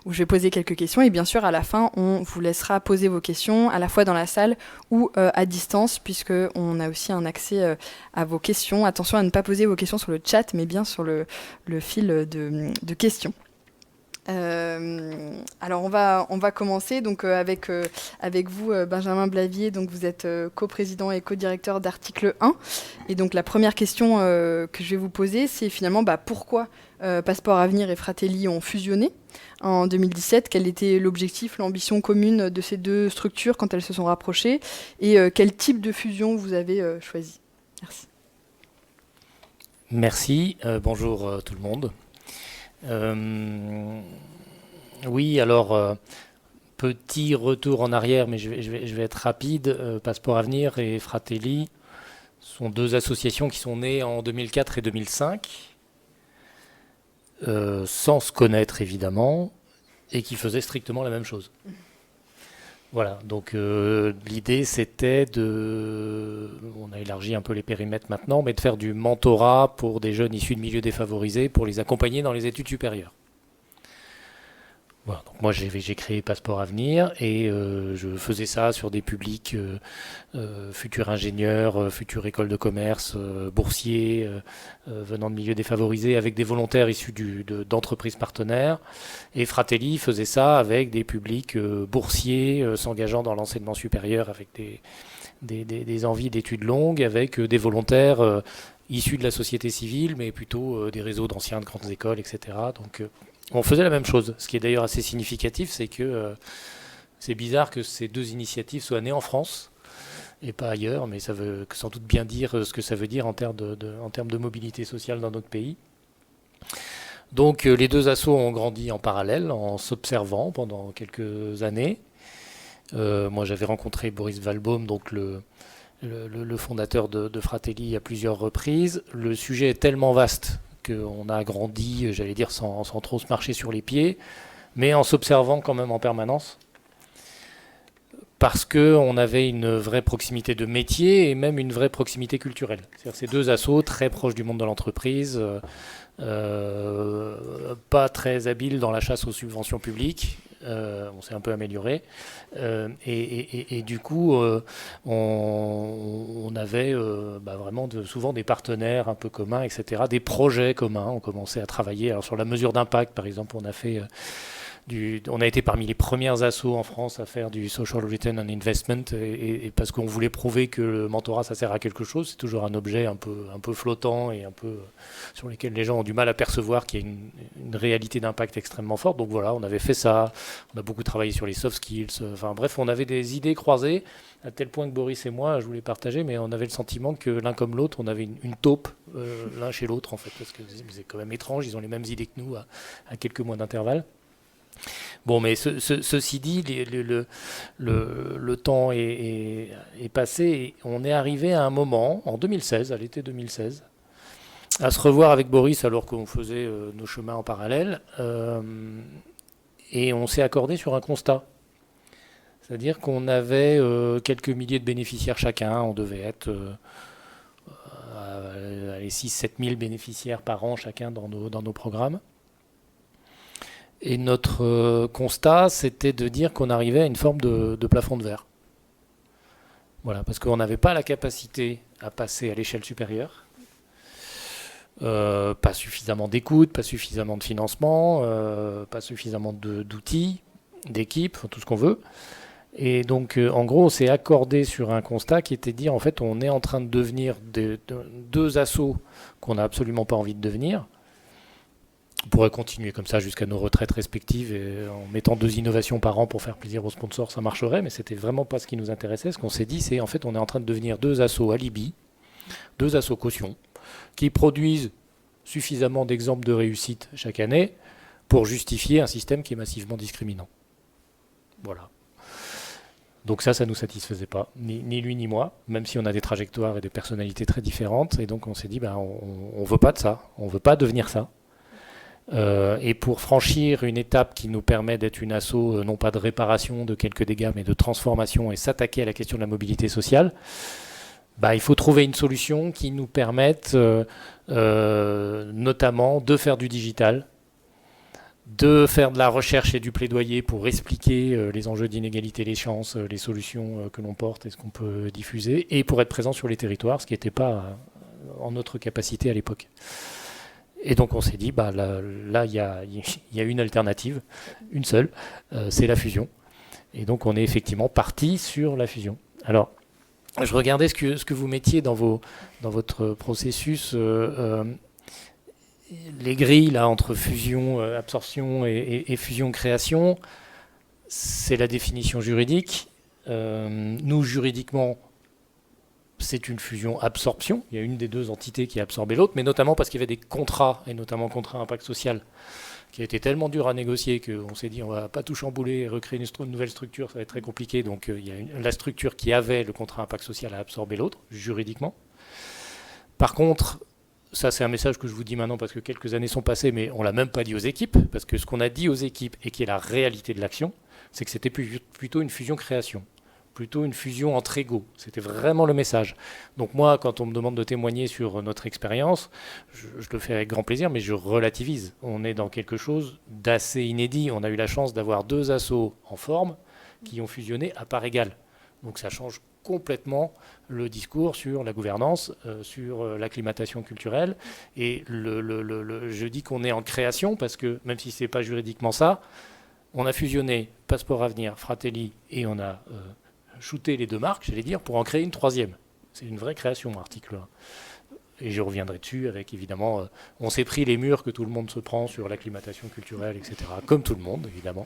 où je vais poser quelques questions et bien sûr à la fin on vous laissera poser vos questions à la fois dans la salle ou à distance, puisque on a aussi un accès à vos questions. Attention à ne pas poser vos questions sur le chat, mais bien sur le fil de questions. Alors on va commencer donc avec vous Benjamin Blavier, donc vous êtes coprésident et co-directeur d'Article 1, et donc la première question que je vais vous poser, c'est finalement pourquoi Passeport Avenir et Fratelli ont fusionné en 2017, quel était l'objectif, l'ambition commune de ces deux structures quand elles se sont rapprochées, et quel type de fusion vous avez choisi. Merci, bonjour tout le monde. Oui, alors, petit retour en arrière, mais je vais être rapide. Passeport Avenir et Fratelli sont deux associations qui sont nées en 2004 et 2005, sans se connaître évidemment, et qui faisaient strictement la même chose. Voilà, donc l'idée c'était on a élargi un peu les périmètres maintenant, mais de faire du mentorat pour des jeunes issus de milieux défavorisés pour les accompagner dans les études supérieures. Voilà, donc moi j'ai créé Passeport Avenir et je faisais ça sur des publics futurs ingénieurs, futures écoles de commerce, boursiers venant de milieux défavorisés avec des volontaires issus d'entreprises partenaires. Et Fratelli faisait ça avec des publics boursiers s'engageant dans l'enseignement supérieur avec des envies d'études longues, avec des volontaires issus de la société civile, mais plutôt des réseaux d'anciens de grandes écoles, etc. Donc on faisait la même chose. Ce qui est d'ailleurs assez significatif, c'est que c'est bizarre que ces deux initiatives soient nées en France et pas ailleurs, mais ça veut sans doute bien dire ce que ça veut dire en termes de mobilité sociale dans notre pays. Donc les deux assos ont grandi en parallèle, en s'observant pendant quelques années. Moi j'avais rencontré Boris Valbaum, donc le fondateur de Fratelli, à plusieurs reprises. Le sujet est tellement vaste qu'on a grandi, j'allais dire, sans trop se marcher sur les pieds, mais en s'observant quand même en permanence. parce qu'on avait une vraie proximité de métier et même une vraie proximité culturelle. C'est-à-dire ces deux assos très proches du monde de l'entreprise, pas très habiles dans la chasse aux subventions publiques. On s'est un peu amélioré. Et du coup, on avait vraiment souvent des partenaires un peu communs, etc., des projets communs. On commençait à travailler. Alors, sur la mesure d'impact, par exemple, on a fait... on a été parmi les premières assos en France à faire du social return on investment et parce qu'on voulait prouver que le mentorat ça sert à quelque chose. C'est toujours un objet un peu flottant et un peu sur lequel les gens ont du mal à percevoir qu'il y a une réalité d'impact extrêmement forte. Donc voilà, on avait fait ça. On a beaucoup travaillé sur les soft skills. Enfin bref, on avait des idées croisées à tel point que Boris et moi, je voulais partager, mais on avait le sentiment que l'un comme l'autre, on avait une taupe l'un chez l'autre en fait, parce que c'est quand même étrange. Ils ont les mêmes idées que nous à quelques mois d'intervalle. Bon, mais ceci dit, le temps est passé et on est arrivé à un moment, en 2016, à l'été 2016, à se revoir avec Boris alors qu'on faisait nos chemins en parallèle et on s'est accordé sur un constat. C'est-à-dire qu'on avait quelques milliers de bénéficiaires chacun, on devait être 6-7 000 bénéficiaires par an chacun dans nos programmes. Et notre constat, c'était de dire qu'on arrivait à une forme de plafond de verre. Voilà, parce qu'on n'avait pas la capacité à passer à l'échelle supérieure. Pas suffisamment d'écoute, pas suffisamment de financement, pas suffisamment d'outils, d'équipes, tout ce qu'on veut. Et donc, en gros, on s'est accordé sur un constat qui était de dire, en fait, on est en train de devenir deux assos qu'on n'a absolument pas envie de devenir. On pourrait continuer comme ça jusqu'à nos retraites respectives et en mettant 2 innovations par an pour faire plaisir aux sponsors, ça marcherait, mais c'était vraiment pas ce qui nous intéressait. Ce qu'on s'est dit, c'est en fait on est en train de devenir 2 assos alibi, 2 assos caution, qui produisent suffisamment d'exemples de réussite chaque année pour justifier un système qui est massivement discriminant. Voilà. Donc ça nous satisfaisait pas, ni lui ni moi, même si on a des trajectoires et des personnalités très différentes. Et donc on s'est dit, on veut pas de ça, on veut pas devenir ça. Et pour franchir une étape qui nous permet d'être une asso, non pas de réparation de quelques dégâts, mais de transformation et s'attaquer à la question de la mobilité sociale, il faut trouver une solution qui nous permette notamment de faire du digital, de faire de la recherche et du plaidoyer pour expliquer les enjeux d'inégalité, les chances, les solutions que l'on porte et ce qu'on peut diffuser, et pour être présent sur les territoires, ce qui n'était pas en notre capacité à l'époque. Et donc on s'est dit, là il y a une alternative, une seule, c'est la fusion. Et donc on est effectivement parti sur la fusion. Alors, je regardais ce que vous mettiez dans votre processus, les grilles là, entre fusion, absorption et fusion-création, c'est la définition juridique. Nous, juridiquement, c'est une fusion-absorption. Il y a une des 2 entités qui a absorbé l'autre, mais notamment parce qu'il y avait des contrats, et notamment contrat impact social, qui a été tellement dur à négocier qu'on s'est dit on ne va pas tout chambouler et recréer une nouvelle structure, ça va être très compliqué. Donc il y a la structure qui avait le contrat impact social a absorbé l'autre, juridiquement. Par contre, ça c'est un message que je vous dis maintenant parce que quelques années sont passées, mais on ne l'a même pas dit aux équipes, parce que ce qu'on a dit aux équipes, et qui est la réalité de l'action, c'est que c'était plutôt une fusion-création. Plutôt une fusion entre égaux. C'était vraiment le message. Donc moi, quand on me demande de témoigner sur notre expérience, je le fais avec grand plaisir, mais je relativise. On est dans quelque chose d'assez inédit. On a eu la chance d'avoir 2 assos en forme qui ont fusionné à part égale. Donc ça change complètement le discours sur la gouvernance, sur l'acclimatation culturelle. Et je dis qu'on est en création parce que, même si ce n'est pas juridiquement ça, on a fusionné Passeport Avenir, Fratelli, et on a... shooter les 2 marques, j'allais dire, pour en créer une 3e. C'est une vraie création, article 1. Et je reviendrai dessus avec, évidemment, on s'est pris les murs que tout le monde se prend sur l'acclimatation culturelle, etc., comme tout le monde, évidemment.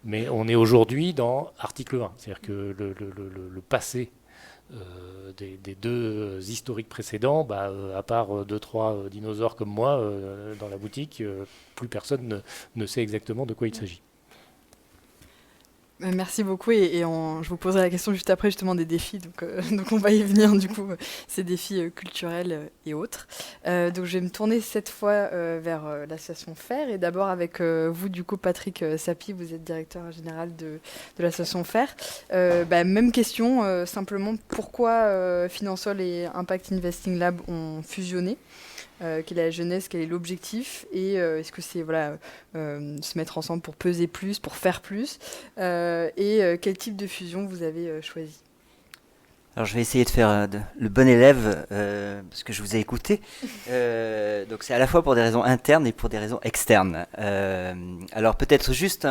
Mais on est aujourd'hui dans article 1. C'est-à-dire que le passé des 2 historiques précédents, à part 2-3 dinosaures comme moi dans la boutique, plus personne ne sait exactement de quoi il s'agit. Merci beaucoup je vous poserai la question juste après justement des défis, donc on va y venir du coup, ces défis culturels et autres. Donc je vais me tourner cette fois vers l'association FAIR et d'abord avec vous du coup Patrick Sapie, vous êtes directeur général de l'association FAIR. Même question, simplement pourquoi Finansol et Impact Investing Lab ont fusionné? Quelle est la jeunesse, quel est l'objectif et est-ce que c'est se mettre ensemble pour peser plus, pour faire plus quel type de fusion vous avez choisi? Alors je vais essayer de faire le bon élève parce que je vous ai écouté. Donc c'est à la fois pour des raisons internes et pour des raisons externes. Alors peut-être juste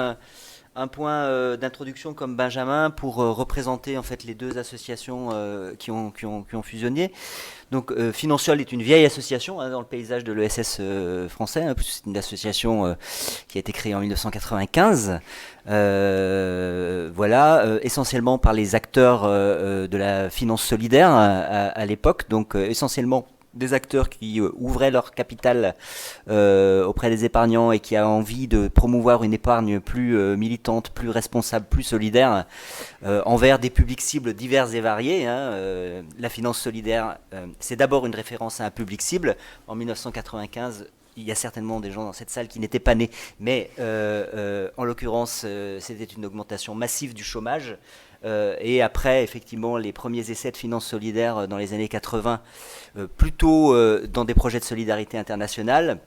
un point d'introduction comme Benjamin pour représenter en fait les deux associations qui ont fusionné. Donc Finansol est une vieille association dans le paysage de l'ESS français, c'est une association qui a été créée en 1995, essentiellement par les acteurs de la finance solidaire à l'époque, donc essentiellement des acteurs qui ouvraient leur capital auprès des épargnants et qui a envie de promouvoir une épargne plus militante, plus responsable, plus solidaire envers des publics cibles divers et variés. La finance solidaire, c'est d'abord une référence à un public cible. En 1995, il y a certainement des gens dans cette salle qui n'étaient pas nés, mais en l'occurrence, c'était une augmentation massive du chômage. Et après, effectivement, les premiers essais de finance solidaire dans les années 80, plutôt dans des projets de solidarité internationale,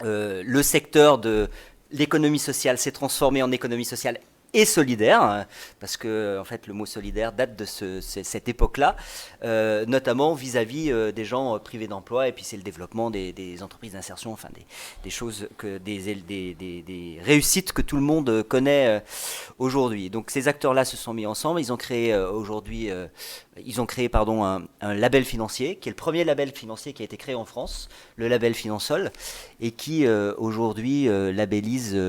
le secteur de l'économie sociale s'est transformé en économie sociale et solidaire, parce que en fait le mot solidaire date de cette époque-là, notamment vis-à-vis des gens privés d'emploi, et puis c'est le développement des entreprises d'insertion, enfin des choses, des réussites que tout le monde connaît aujourd'hui. Donc ces acteurs-là se sont mis ensemble, ils ont créé un label financier, qui est le premier label financier qui a été créé en France, le label Finansol, et qui aujourd'hui labellise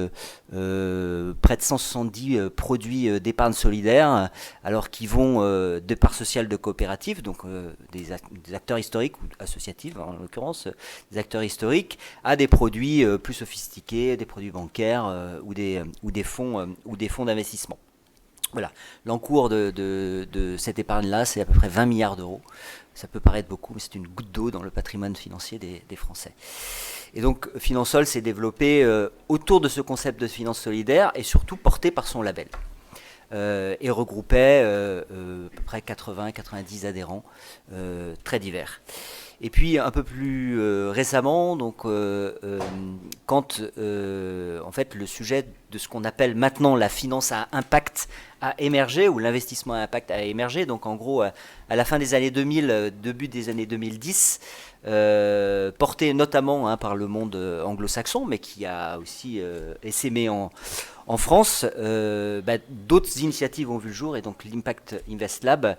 près de 170 produits d'épargne solidaire, alors qu'ils vont de parts sociales de coopératives, donc des acteurs historiques ou associatifs en l'occurrence, des acteurs historiques, à des produits plus sophistiqués, des produits bancaires ou des fonds d'investissement. Voilà, l'encours de cette épargne-là, c'est à peu près 20 milliards d'euros. Ça peut paraître beaucoup, mais c'est une goutte d'eau dans le patrimoine financier des Français. Et donc, Finansol s'est développé autour de ce concept de finance solidaire et surtout porté par son label. Et regroupait à peu près 80-90 adhérents très divers. Et puis un peu plus récemment, donc, quand en fait le sujet de ce qu'on appelle maintenant la finance à impact a émergé, ou l'investissement à impact a émergé, donc en gros à la fin des années 2000, début des années 2010, porté notamment par le monde anglo-saxon, mais qui a aussi essaimé en France, d'autres initiatives ont vu le jour, et donc l'Impact Invest Lab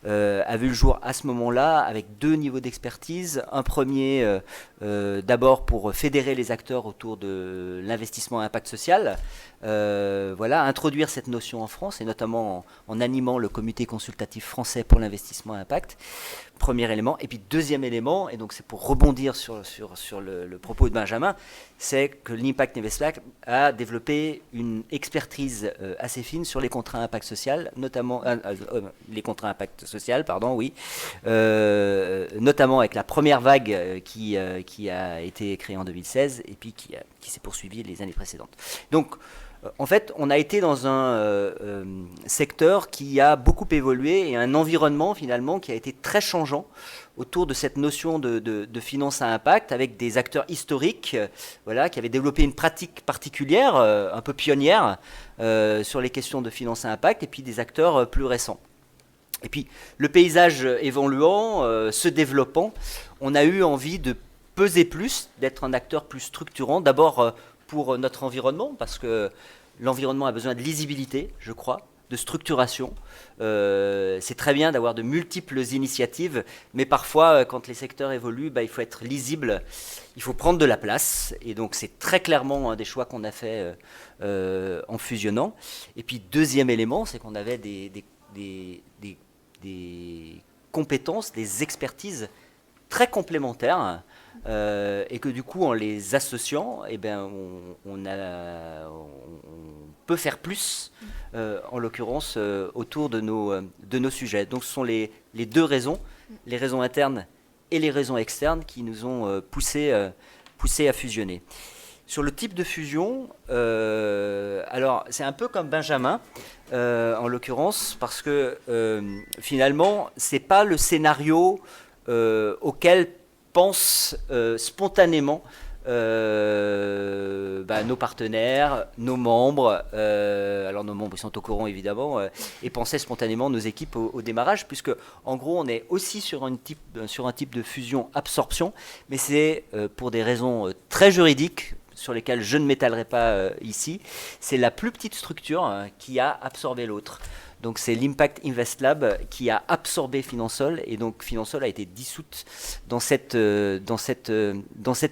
a vu le jour à ce moment-là avec deux niveaux d'expertise. Un premier, d'abord pour fédérer les acteurs autour de l'investissement à impact social, introduire cette notion en France, et notamment en animant le comité consultatif français pour l'investissement à impact. Premier élément. Et puis deuxième élément, et donc c'est pour rebondir sur le propos de Benjamin, c'est que l'Impact Invest Lab a développé une expertise assez fine sur les contrats à impact social, notamment les contrats à impact social, notamment avec la première vague qui a été créée en 2016 et puis qui s'est poursuivie les années précédentes. Donc en fait, on a été dans un secteur qui a beaucoup évolué et un environnement finalement qui a été très changeant autour de cette notion de finance à impact, avec des acteurs historiques qui avaient développé une pratique particulière, un peu pionnière, sur les questions de finance à impact, et puis des acteurs plus récents. Et puis le paysage évoluant, se développant, on a eu envie de peser plus, d'être un acteur plus structurant, d'abord pour notre environnement, parce que l'environnement a besoin de lisibilité, je crois, de structuration. C'est très bien d'avoir de multiples initiatives, mais parfois, quand les secteurs évoluent, il faut être lisible, il faut prendre de la place, et donc c'est très clairement un des choix qu'on a fait en fusionnant. Et puis deuxième élément, c'est qu'on avait des compétences, des expertises très complémentaires, et que du coup en les associant, on peut faire plus en l'occurrence autour de nos sujets. Donc ce sont les deux raisons, les raisons internes et les raisons externes qui nous ont poussé à fusionner. Sur le type de fusion, alors c'est un peu comme Benjamin, en l'occurrence, parce que finalement, c'est pas le scénario auquel pensent spontanément nos partenaires, nos membres. Alors nos membres ils sont au courant évidemment, et pensaient spontanément nos équipes au démarrage, puisque en gros on est aussi sur un type de fusion-absorption, mais c'est pour des raisons très juridiques, sur lesquelles je ne m'étalerai pas ici. C'est la plus petite structure qui a absorbé l'autre. Donc c'est l'Impact Invest Lab qui a absorbé Finansol, et donc Finansol a été dissoute dans cette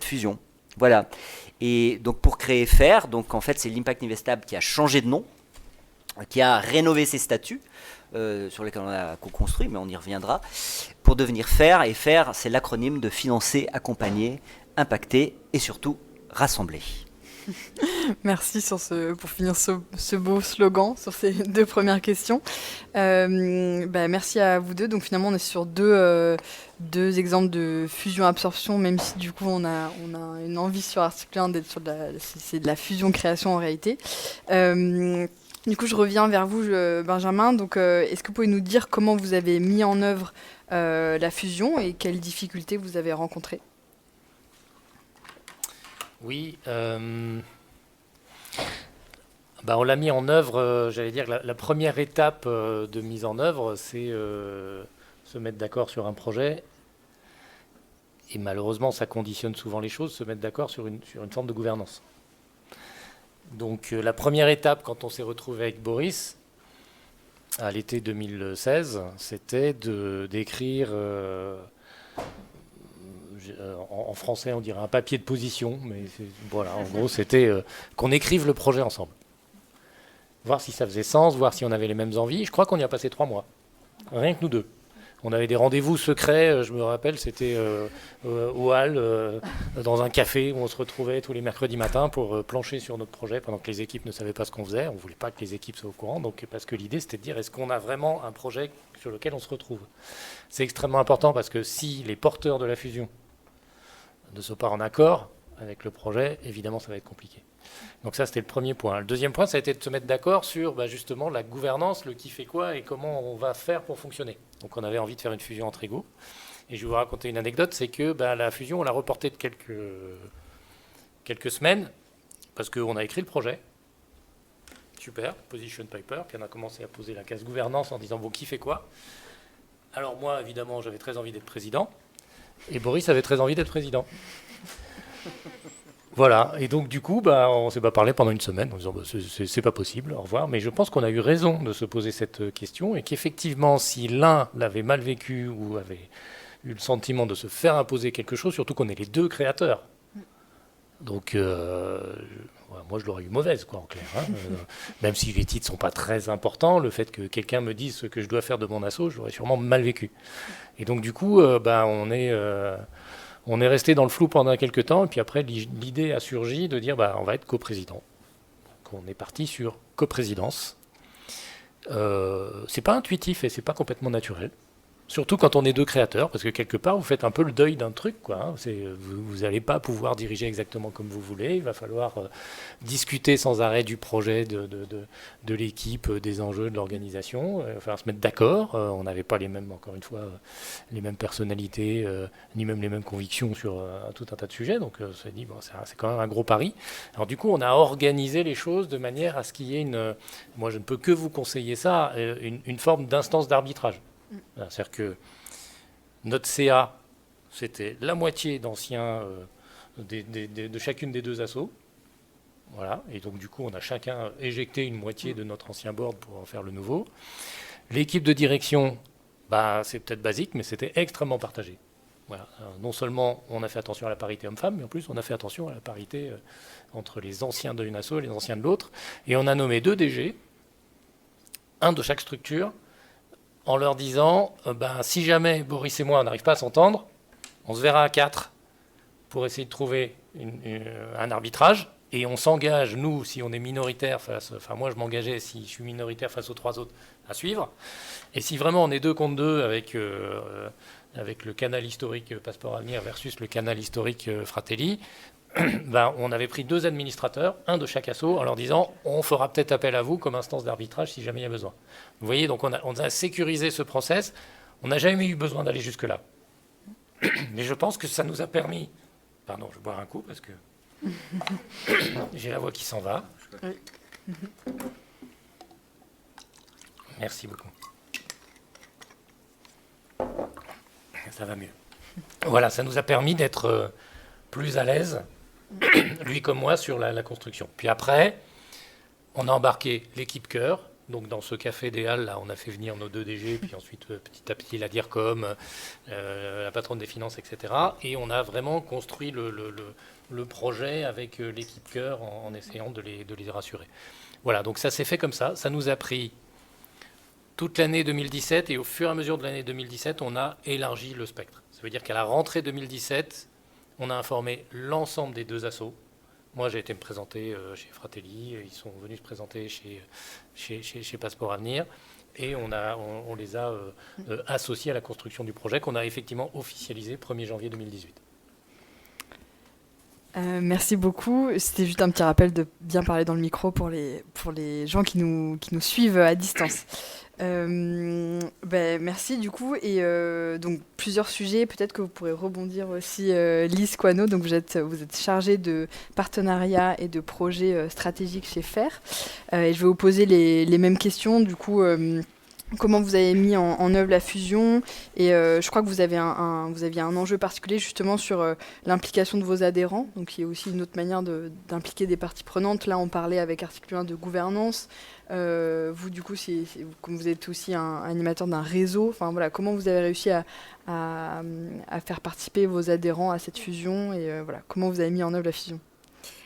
fusion. Voilà. Et donc pour créer FAIR, donc en fait c'est l'Impact Invest Lab qui a changé de nom, qui a rénové ses statuts, sur lesquels on a co-construit, mais on y reviendra, pour devenir FAIR. Et FAIR, c'est l'acronyme de financer, accompagner, impacter et surtout rassembler. Merci pour finir ce beau slogan sur ces deux premières questions. Merci à vous deux. Donc finalement on est sur deux exemples de fusion-absorption, même si du coup on a une envie sur article 1 d'être sur c'est de la fusion-création en réalité. Du coup je reviens vers vous Benjamin. Donc est-ce que vous pouvez nous dire comment vous avez mis en œuvre la fusion et quelles difficultés vous avez rencontrées? Oui, on l'a mis en œuvre, j'allais dire, la première étape de mise en œuvre, c'est se mettre d'accord sur un projet. Et malheureusement, ça conditionne souvent les choses, se mettre d'accord sur une forme de gouvernance. Donc la première étape, quand on s'est retrouvé avec Boris, à l'été 2016, c'était d'écrire... en français, on dirait un papier de position, mais voilà, en gros, c'était qu'on écrive le projet ensemble. Voir si ça faisait sens, voir si on avait les mêmes envies. Je crois qu'on y a passé 3 mois, rien que nous deux. On avait des rendez-vous secrets, je me rappelle, c'était au hall, dans un café où on se retrouvait tous les mercredis matins pour plancher sur notre projet pendant que les équipes ne savaient pas ce qu'on faisait. On ne voulait pas que les équipes soient au courant, donc, parce que l'idée c'était de dire est-ce qu'on a vraiment un projet sur lequel on se retrouve. C'est extrêmement important parce que si les porteurs de la fusion ne sont pas en accord avec le projet, évidemment ça va être compliqué. Donc ça c'était le premier point. Le deuxième point, ça a été de se mettre d'accord sur justement la gouvernance, le qui fait quoi et comment on va faire pour fonctionner. Donc on avait envie de faire une fusion entre égaux. Et je vais vous raconter une anecdote, c'est que la fusion on l'a reportée de quelques semaines parce qu'on a écrit le projet. Super, position paper, puis on a commencé à poser la case gouvernance en disant bon qui fait quoi. Alors moi évidemment j'avais très envie d'être président. Et Boris avait très envie d'être président. Voilà, et donc du coup, on ne s'est pas parlé pendant une semaine en disant c'est pas possible, au revoir. Mais je pense qu'on a eu raison de se poser cette question et qu'effectivement, si l'un l'avait mal vécu ou avait eu le sentiment de se faire imposer quelque chose, surtout qu'on est les deux créateurs. Donc, moi je l'aurais eu mauvaise, quoi, en clair. Même si les titres ne sont pas très importants, le fait que quelqu'un me dise ce que je dois faire de mon asso, je l'aurais sûrement mal vécu. Et donc du coup, on est resté dans le flou pendant quelques temps, et puis après l'idée a surgi de dire on va être coprésident. Donc on est parti sur coprésidence. C'est pas intuitif et c'est pas complètement naturel. Surtout quand on est deux créateurs, parce que quelque part, vous faites un peu le deuil d'un truc, quoi. Vous n'allez pas pouvoir diriger exactement comme vous voulez. Il va falloir discuter sans arrêt du projet, de l'équipe, des enjeux, de l'organisation. Il va falloir se mettre d'accord. On n'avait pas encore une fois, les mêmes personnalités, ni même les mêmes convictions sur tout un tas de sujets. Donc, on s'est dit, c'est quand même un gros pari. Alors, du coup, on a organisé les choses de manière à ce qu'il y ait moi, je ne peux que vous conseiller ça, une forme d'instance d'arbitrage. C'est-à-dire que notre CA, c'était la moitié d'anciens de chacune des deux assos. Voilà. Et donc, du coup, on a chacun éjecté une moitié de notre ancien board pour en faire le nouveau. L'équipe de direction, c'est peut-être basique, mais c'était extrêmement partagé. Voilà. Alors, non seulement on a fait attention à la parité homme-femme, mais en plus, on a fait attention à la parité entre les anciens d'une asso et les anciens de l'autre. Et on a nommé 2 DG, un de chaque structure, en leur disant, si jamais Boris et moi on n'arrive pas à s'entendre, on se verra à 4 pour essayer de trouver un arbitrage, Et on s'engage, nous, si on est minoritaire moi je m'engageais, si je suis minoritaire face aux 3 autres, à suivre. Et si vraiment on est 2 contre 2 avec le canal historique Passeport Avenir versus le canal historique Fratelli, on avait pris 2 administrateurs, un de chaque asso, en leur disant on fera peut-être appel à vous comme instance d'arbitrage si jamais il y a besoin. Vous voyez, donc on a sécurisé ce process. On n'a jamais eu besoin d'aller jusque-là. Mais je pense que ça nous a permis... Pardon, je vais boire un coup parce que j'ai la voix qui s'en va. Oui. Merci beaucoup. Ça va mieux. Voilà, ça nous a permis d'être plus à l'aise, lui comme moi, sur la construction. Puis après, on a embarqué l'équipe cœur. Donc dans ce café des Halles, là, on a fait venir nos 2 DG, puis ensuite petit à petit la DIRCOM, la patronne des finances, etc. Et on a vraiment construit le projet avec l'équipe cœur en essayant de les rassurer. Voilà, donc ça s'est fait comme ça. Ça nous a pris toute l'année 2017 et au fur et à mesure de l'année 2017, on a élargi le spectre. Ça veut dire qu'à la rentrée 2017, on a informé l'ensemble des 2 assos. Moi, j'ai été me présenter chez Fratelli, ils sont venus se présenter chez Passeport Avenir, et on les a associés à la construction du projet qu'on a effectivement officialisé 1er janvier 2018. Merci beaucoup. C'était juste un petit rappel de bien parler dans le micro pour les gens qui nous suivent à distance. Merci du coup. Et donc plusieurs sujets, peut-être que vous pourrez rebondir aussi, Lise Coineau. Donc vous êtes chargée de partenariat et de projets stratégiques chez FAIR. Et je vais vous poser les mêmes questions. Du coup, comment vous avez mis en œuvre la fusion, et je crois que vous aviez un enjeu particulier justement sur l'implication de vos adhérents, donc il y a aussi une autre manière d'impliquer des parties prenantes. Là on parlait avec article 1 de gouvernance, vous du coup comme vous êtes aussi un animateur d'un réseau, enfin voilà, comment vous avez réussi à faire participer vos adhérents à cette fusion, et voilà, comment vous avez mis en œuvre la fusion?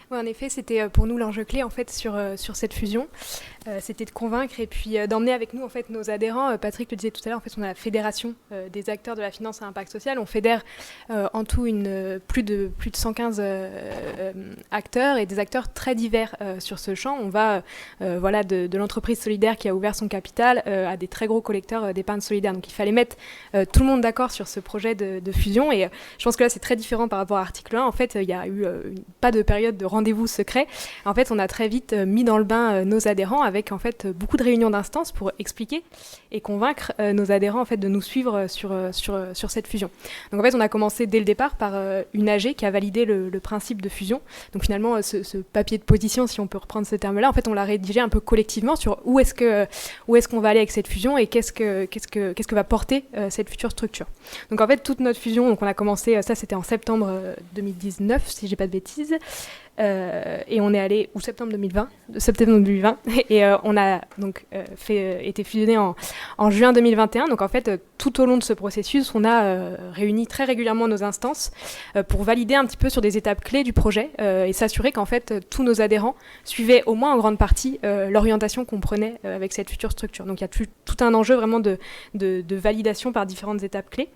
Oui, en effet, c'était pour nous l'enjeu clé en fait sur cette fusion. C'était de convaincre et puis d'emmener avec nous en fait nos adhérents. Patrick le disait tout à l'heure, en fait, on a la fédération des acteurs de la finance à impact social. On fédère en tout plus de 115 acteurs, et des acteurs très divers sur ce champ. On va de l'entreprise solidaire qui a ouvert son capital à des très gros collecteurs d'épargne solidaire. Donc il fallait mettre tout le monde d'accord sur ce projet de fusion, et je pense que là c'est très différent par rapport à l'article 1. En fait, il y a eu pas de période de rendez-vous secret. En fait, on a très vite mis dans le bain nos adhérents avec en fait beaucoup de réunions d'instances pour expliquer et convaincre nos adhérents en fait de nous suivre sur cette fusion. Donc en fait, on a commencé dès le départ par une AG qui a validé le principe de fusion. Donc finalement, ce papier de position, si on peut reprendre ce terme-là, en fait, on l'a rédigé un peu collectivement sur où est-ce qu'on va aller avec cette fusion et qu'est-ce que va porter cette future structure. Donc en fait, toute notre fusion, donc on a commencé, ça c'était en septembre 2019, si j'ai pas de bêtises. Et on est allé, ou septembre 2020, et on a donc été fusionné en juin 2021. Donc en fait, tout au long de ce processus, on a réuni très régulièrement nos instances pour valider un petit peu sur des étapes clés du projet et s'assurer qu'en fait tous nos adhérents suivaient au moins en grande partie l'orientation qu'on prenait avec cette future structure. Donc il y a tout un enjeu vraiment de validation par différentes étapes clés.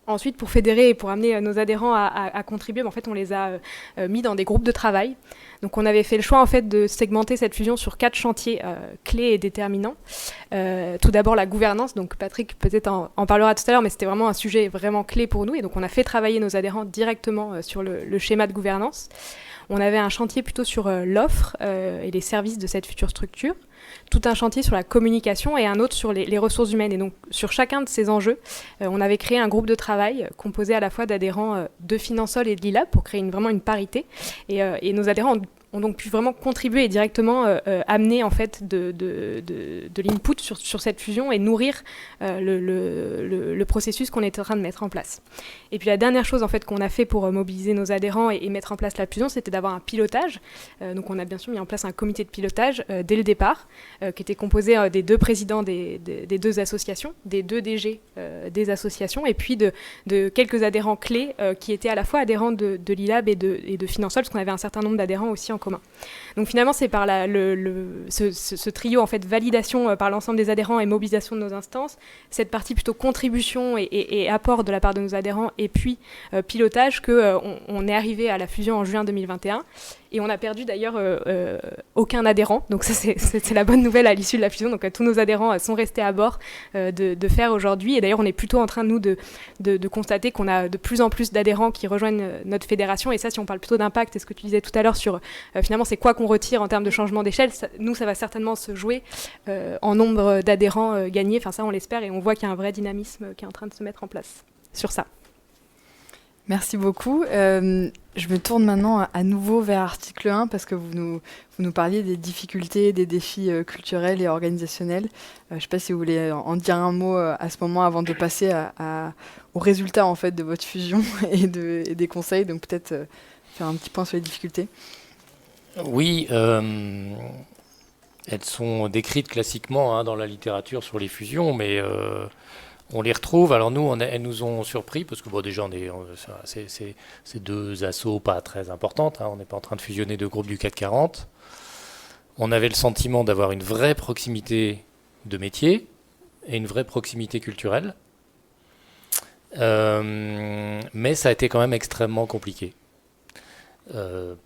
Ensuite, pour fédérer et pour amener nos adhérents à contribuer, en fait, on les a mis dans des groupes de travail. Donc, on avait fait le choix en fait de segmenter cette fusion sur 4 chantiers clés et déterminants. Tout d'abord, la gouvernance. Donc, Patrick peut-être en parlera tout à l'heure, mais c'était vraiment un sujet vraiment clé pour nous. Et donc, on a fait travailler nos adhérents directement sur le schéma de gouvernance. On avait un chantier plutôt sur l'offre et les services de cette future structure. Tout un chantier sur la communication et un autre sur les ressources humaines. Et donc, sur chacun de ces enjeux, on avait créé un groupe de travail composé à la fois d'adhérents de Finansol et de Lilab pour créer vraiment une parité. Et nos adhérents ont donc pu vraiment contribuer et directement amener en fait de l'input sur cette fusion et nourrir le processus qu'on est en train de mettre en place. Et puis la dernière chose en fait qu'on a fait pour mobiliser nos adhérents et mettre en place la fusion, c'était d'avoir un pilotage. Donc on a bien sûr mis en place un comité de pilotage dès le départ, qui était composé des 2 présidents des 2 associations, des 2 DG des associations, et puis de quelques adhérents clés qui étaient à la fois adhérents de Lilab et de Finansol, parce qu'on avait un certain nombre d'adhérents aussi en commun. Donc finalement, c'est par ce trio en fait validation par l'ensemble des adhérents et mobilisation de nos instances, cette partie plutôt contribution et apport de la part de nos adhérents, et puis pilotage, qu'on est arrivé à la fusion en juin 2021. Et on a perdu d'ailleurs aucun adhérent. Donc ça, c'est la bonne nouvelle à l'issue de la fusion. Donc tous nos adhérents sont restés à bord de faire aujourd'hui. Et d'ailleurs, on est plutôt en train, nous, de constater qu'on a de plus en plus d'adhérents qui rejoignent notre fédération. Et ça, si on parle plutôt d'impact, et ce que tu disais tout à l'heure sur finalement, c'est quoi qu'on retire en termes de changement d'échelle, nous, ça va certainement se jouer en nombre d'adhérents gagnés. Enfin, ça, on l'espère. Et on voit qu'il y a un vrai dynamisme qui est en train de se mettre en place sur ça. Merci beaucoup. Je me tourne maintenant à nouveau vers article 1 parce que vous nous parliez des difficultés, des défis culturels et organisationnels. Je ne sais pas si vous voulez en dire un mot à ce moment avant de passer aux résultats en fait, de votre fusion et des conseils. Donc peut-être faire un petit point sur les difficultés. Oui, elles sont décrites classiquement dans la littérature sur les fusions, mais... on les retrouve. Alors nous, elles nous ont surpris parce que déjà, c'est deux assos pas très importantes. On n'est pas en train de fusionner deux groupes du CAC 40. On avait le sentiment d'avoir une vraie proximité de métier et une vraie proximité culturelle. Mais ça a été quand même extrêmement compliqué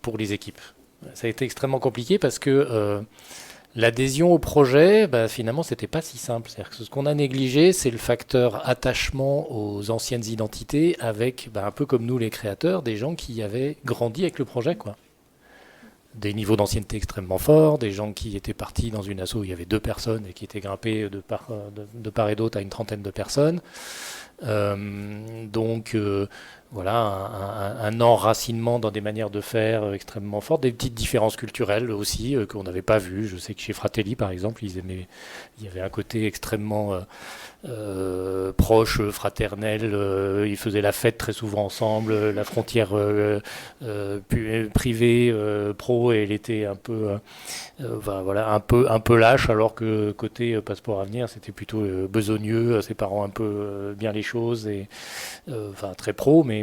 pour les équipes. Ça a été extrêmement compliqué parce que l'adhésion au projet, finalement, c'était pas si simple. C'est-à-dire que ce qu'on a négligé, c'est le facteur attachement aux anciennes identités avec, un peu comme nous les créateurs, des gens qui avaient grandi avec le projet, quoi. Des niveaux d'ancienneté extrêmement forts, des gens qui étaient partis dans une asso où il y avait 2 personnes et qui étaient grimpés de part et d'autre à une trentaine de personnes. Voilà, un enracinement dans des manières de faire extrêmement fortes, des petites différences culturelles aussi qu'on n'avait pas vues. Je sais que chez Fratelli, par exemple, il y avait un côté extrêmement proche, fraternel. Ils faisaient la fête très souvent ensemble. La frontière privée, pro, elle était un peu, un peu lâche, alors que côté Passeport Avenir, c'était plutôt besogneux, séparant un peu bien les choses et très pro, mais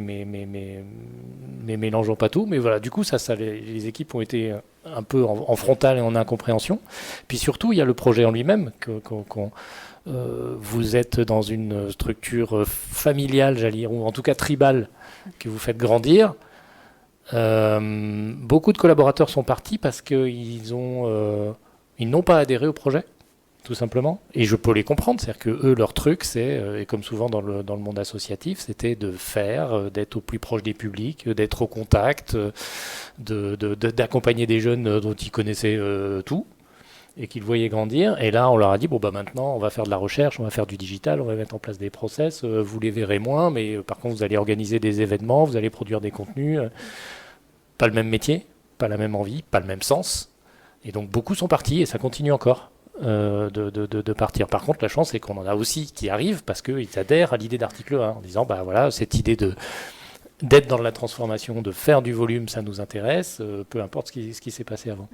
mélangeant pas tout. Mais voilà, du coup, les équipes ont été un peu en frontal et en incompréhension. Puis surtout, il y a le projet en lui-même. Vous êtes dans une structure familiale, j'allais dire, ou en tout cas tribale, que vous faites grandir. Beaucoup de collaborateurs sont partis parce qu'ils n'ont pas adhéré au projet, tout simplement. Et je peux les comprendre, c'est-à-dire que eux, leur truc, c'est, et comme souvent dans le monde associatif, c'était de faire, d'être au plus proche des publics, d'être au contact, d'accompagner des jeunes dont ils connaissaient tout et qu'ils voyaient grandir. Et là, on leur a dit, maintenant, on va faire de la recherche, on va faire du digital, on va mettre en place des process, vous les verrez moins, mais par contre, vous allez organiser des événements, vous allez produire des contenus. Pas le même métier, pas la même envie, pas le même sens. Et donc, beaucoup sont partis et ça continue encore. De partir. Par contre, la chance, c'est qu'on en a aussi qui arrivent parce qu'ils adhèrent à l'idée d'article 1 en disant, cette idée d'être dans la transformation, de faire du volume, ça nous intéresse, peu importe ce qui s'est passé avant.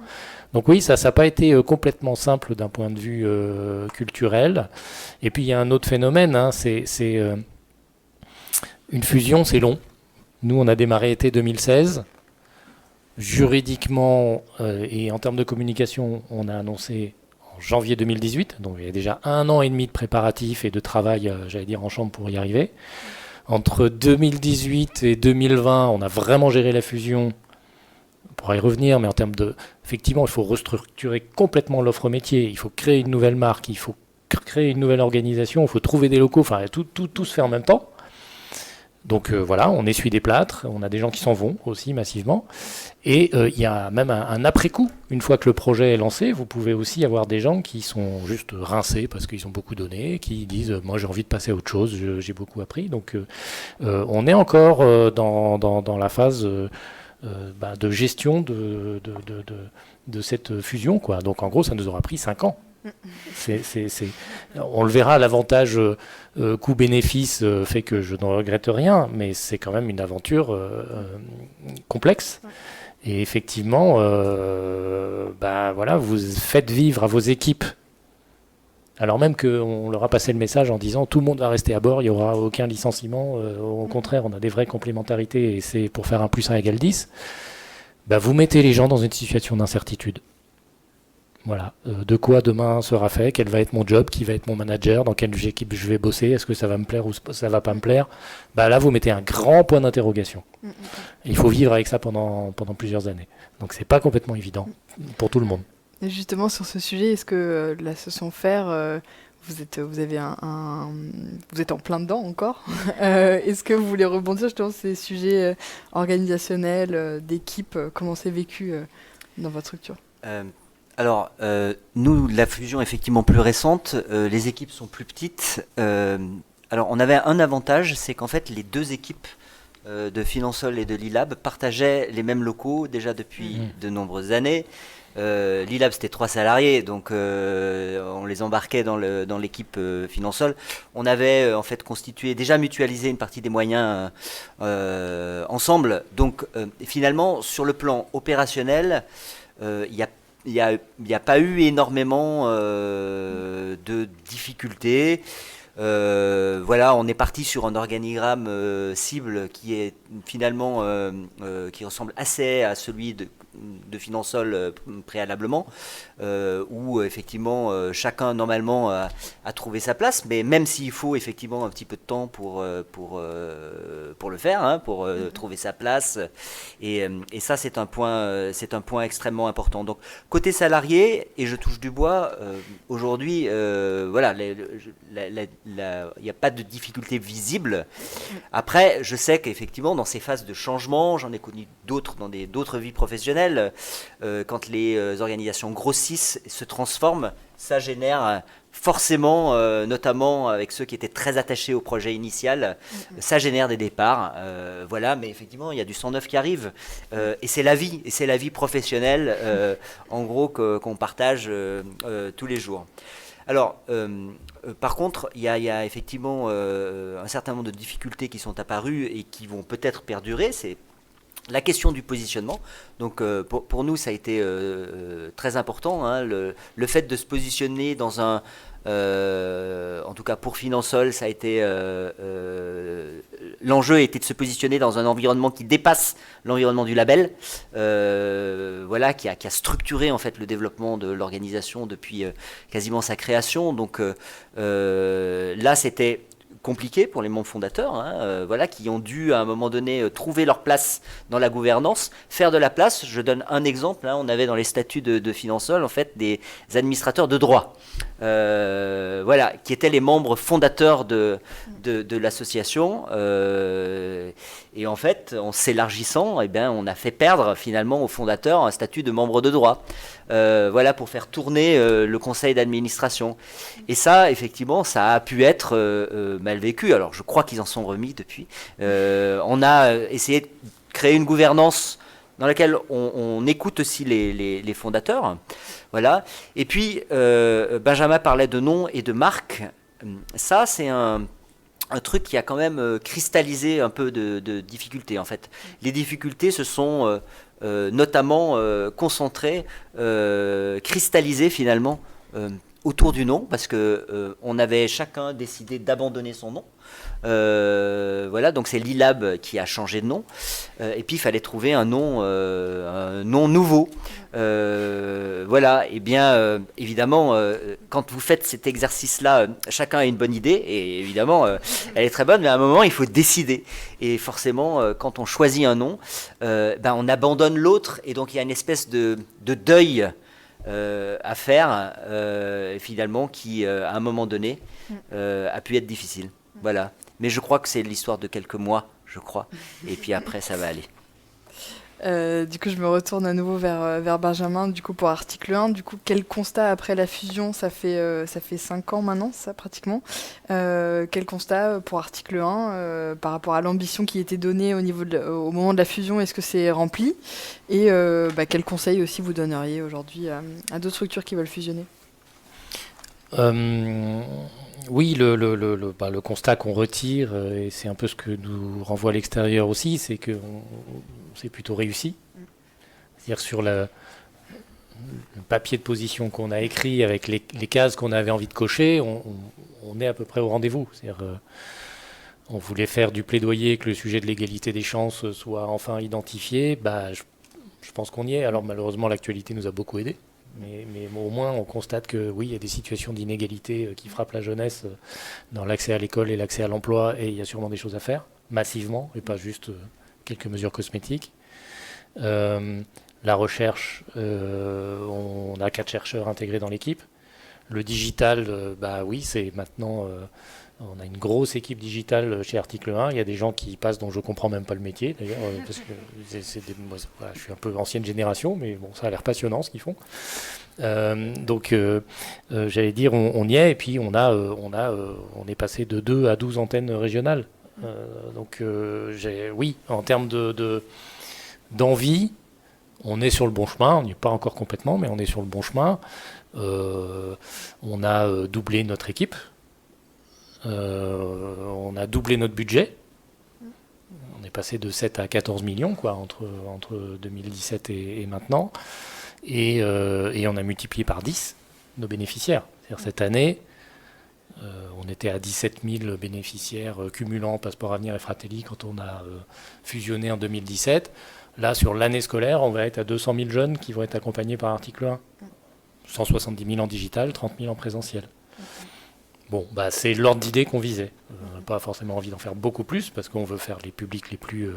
Donc oui, ça n'a pas été complètement simple d'un point de vue culturel. Et puis, il y a un autre phénomène, une fusion, c'est long. Nous, on a démarré été 2016. Juridiquement et en termes de communication, on a annoncé janvier 2018, donc il y a déjà 1 an et demi de préparatifs et de travail, en chambre pour y arriver. Entre 2018 et 2020, on a vraiment géré la fusion, on pourra y revenir, mais en termes effectivement, il faut restructurer complètement l'offre métier, il faut créer une nouvelle marque, il faut créer une nouvelle organisation, il faut trouver des locaux, tout se fait en même temps. Donc on essuie des plâtres, on a des gens qui s'en vont aussi massivement. Et il y a même un après-coup. Une fois que le projet est lancé, vous pouvez aussi avoir des gens qui sont juste rincés parce qu'ils ont beaucoup donné, qui disent « moi j'ai envie de passer à autre chose, j'ai beaucoup appris ». Donc on est encore dans la phase de gestion de cette fusion, quoi. Donc en gros, ça nous aura pris 5 ans. On le verra, l'avantage coût-bénéfice fait que je n'en regrette rien, mais c'est quand même une aventure complexe. Et effectivement, vous faites vivre à vos équipes, alors même qu'on leur a passé le message en disant tout le monde va rester à bord, il n'y aura aucun licenciement, au contraire, on a des vraies complémentarités et c'est pour faire 1 + 1 = 10. vous mettez les gens dans une situation d'incertitude. Voilà, de quoi demain sera fait, quel va être mon job, qui va être mon manager, dans quelle équipe je vais bosser, est-ce que ça va me plaire ou ça va pas me plaire. Là, vous mettez un grand point d'interrogation. Il faut vivre avec ça pendant plusieurs années. Donc, c'est pas complètement évident pour tout le monde. Et justement, sur ce sujet, est-ce que l'association FAIR, vous êtes en plein dedans encore Est-ce que vous voulez rebondir justement sur ces sujets organisationnels, d'équipe, comment c'est vécu dans votre structure? Alors, nous, la fusion est effectivement plus récente, les équipes sont plus petites. Alors, on avait un avantage, c'est qu'en fait, les deux équipes de Finansol et de Lilab partageaient les mêmes locaux déjà depuis de nombreuses années. Lilab, c'était 3 salariés, donc on les embarquait dans l'équipe Finansol. On avait en fait déjà mutualisé une partie des moyens ensemble. Donc, finalement, sur le plan opérationnel, il n'y a pas eu énormément de difficultés. Voilà, on est parti sur un organigramme cible qui est finalement qui ressemble assez à celui de Finansol préalablement, où effectivement chacun normalement a trouvé sa place, mais même s'il faut effectivement un petit peu de temps pour le faire, pour trouver sa place, et ça c'est un point extrêmement important. Donc côté salarié, et je touche du bois, aujourd'hui voilà, il n'y a pas de difficulté visible. Après, je sais qu'effectivement dans ces phases de changement, j'en ai connu d'autres dans d'autres vies professionnelles, quand les organisations grossissent, se transforment, ça génère forcément, notamment avec ceux qui étaient très attachés au projet initial, ça génère des départs. Voilà, mais effectivement, il y a du sang neuf qui arrive. Et c'est la vie professionnelle, en gros, qu'on partage tous les jours. Alors, par contre, il y a effectivement un certain nombre de difficultés qui sont apparues et qui vont peut-être perdurer. C'est la question du positionnement. Donc pour nous, ça a été très important, le fait de se positionner dans un... en tout cas pour Finansol, ça a été l'enjeu était de se positionner dans un environnement qui dépasse l'environnement du label, voilà, qui a structuré en fait le développement de l'organisation depuis quasiment sa création. Donc là, c'était compliqué pour les membres fondateurs, voilà, qui ont dû à un moment donné trouver leur place dans la gouvernance, faire de la place. Je donne un exemple, on avait dans les statuts de Finansol en fait des administrateurs de droit, voilà, qui étaient les membres fondateurs de l'association, et en fait en s'élargissant, on a fait perdre finalement aux fondateurs un statut de membre de droit, voilà, pour faire tourner le conseil d'administration. Et ça, effectivement, ça a pu être mal vécu. Alors, je crois qu'ils en sont remis depuis. On a essayé de créer une gouvernance dans laquelle on écoute aussi les fondateurs. Voilà. Et puis, Benjamin parlait de nom et de marque. Ça, c'est un truc qui a quand même cristallisé un peu de difficultés, en fait. Les difficultés se sont notamment concentrées, cristallisées finalement autour du nom, parce que on avait chacun décidé d'abandonner son nom. Voilà, donc c'est Lilab qui a changé de nom, et puis il fallait trouver un nom nouveau. Voilà, et bien évidemment, quand vous faites cet exercice-là, chacun a une bonne idée, et évidemment, elle est très bonne, mais à un moment, il faut décider. Et forcément, quand on choisit un nom, on abandonne l'autre, et donc il y a une espèce de deuil à faire, finalement, qui, à un moment donné, a pu être difficile. Voilà. Mais je crois que c'est l'histoire de quelques mois, je crois. Et puis après, ça va aller. Du coup, je me retourne à nouveau vers Benjamin, du coup, pour article 1. Du coup, quel constat après la fusion? Ça fait 5 ans maintenant, ça, pratiquement. Quel constat pour article 1 par rapport à l'ambition qui était donnée au moment de la fusion? Est-ce que c'est rempli? Et quel conseil aussi vous donneriez aujourd'hui à d'autres structures qui veulent fusionner? Oui, le constat qu'on retire, et c'est un peu ce que nous renvoie l'extérieur aussi, c'est que c'est plutôt réussi. C'est-à-dire sur le papier de position qu'on a écrit avec les cases qu'on avait envie de cocher, on est à peu près au rendez-vous. C'est-à-dire, on voulait faire du plaidoyer que le sujet de l'égalité des chances soit enfin identifié. Je pense qu'on y est. Alors malheureusement, l'actualité nous a beaucoup aidés. Mais au moins, on constate que oui, il y a des situations d'inégalité qui frappent la jeunesse dans l'accès à l'école et l'accès à l'emploi, et il y a sûrement des choses à faire, massivement, et pas juste quelques mesures cosmétiques. La recherche, on a 4 chercheurs intégrés dans l'équipe. Le digital, oui, c'est maintenant... on a une grosse équipe digitale chez Article 1. Il y a des gens qui y passent dont je ne comprends même pas le métier, d'ailleurs, parce que je suis un peu ancienne génération, mais bon, ça a l'air passionnant ce qu'ils font. J'allais dire, on y est, et puis on est passé de 2 à 12 antennes régionales. Oui, en termes d'envie, on est sur le bon chemin. On n'y est pas encore complètement, mais on est sur le bon chemin. On a doublé notre équipe. On a doublé notre budget. On est passé de 7 à 14 millions entre 2017 et maintenant. Et on a multiplié par 10 nos bénéficiaires. C'est-à-dire cette année, on était à 17 000 bénéficiaires cumulant Passeport Avenir et Fratelli quand on a fusionné en 2017. Là, sur l'année scolaire, on va être à 200 000 jeunes qui vont être accompagnés par Article 1. 170 000 en digital, 30 000 en présentiel. Bon, c'est l'ordre d'idée qu'on visait. On n'a pas forcément envie d'en faire beaucoup plus parce qu'on veut faire les publics les plus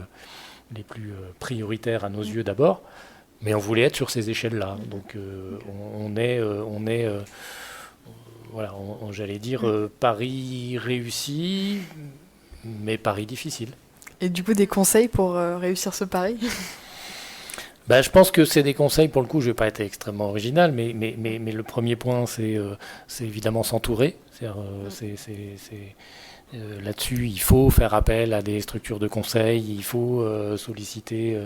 prioritaires à nos yeux d'abord, mais on voulait être sur ces échelles-là. Donc j'allais dire pari réussi, mais pari difficile. Et du coup, des conseils pour réussir ce pari ? Je pense que c'est des conseils, pour le coup, je ne vais pas être extrêmement original, mais le premier point, c'est évidemment s'entourer. Là-dessus, il faut faire appel à des structures de conseil, il faut solliciter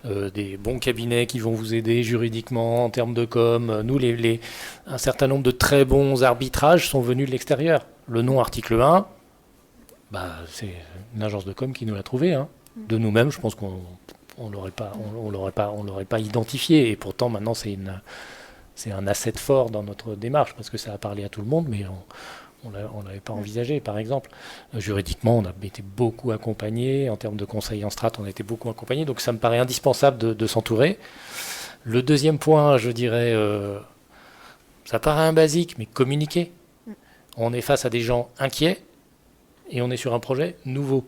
des bons cabinets qui vont vous aider juridiquement en termes de com. Nous, un certain nombre de très bons arbitrages sont venus de l'extérieur. Le nom Article 1, c'est une agence de com qui nous l'a trouvé. Hein. De nous-mêmes, je pense qu'on l'aurait pas identifié, et pourtant maintenant c'est un asset fort dans notre démarche parce que ça a parlé à tout le monde, mais on l'avait pas envisagé. Par exemple, juridiquement, on a été beaucoup accompagné en termes de conseils en strat, on a été beaucoup accompagné, donc ça me paraît indispensable de s'entourer. Le deuxième point, je dirais, ça paraît un basique, mais communiquer. On est face à des gens inquiets et on est sur un projet nouveau.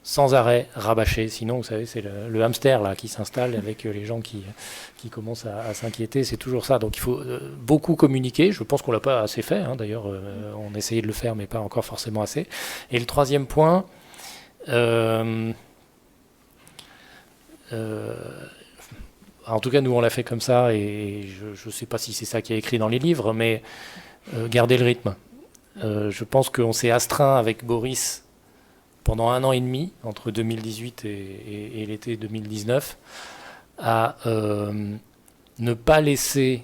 Sans arrêt rabâcher, sinon vous savez c'est le hamster là qui s'installe avec les gens qui commencent à s'inquiéter, c'est toujours ça. Donc il faut beaucoup communiquer, je pense qu'on l'a pas assez fait, hein, d'ailleurs on essayait de le faire mais pas encore forcément assez. Et le troisième point, en tout cas nous on l'a fait comme ça, et je sais pas si c'est ça qui est écrit dans les livres, mais garder le rythme. Je pense qu'on s'est astreint avec Boris pendant 1 an et demi, entre 2018 et l'été 2019, à ne pas laisser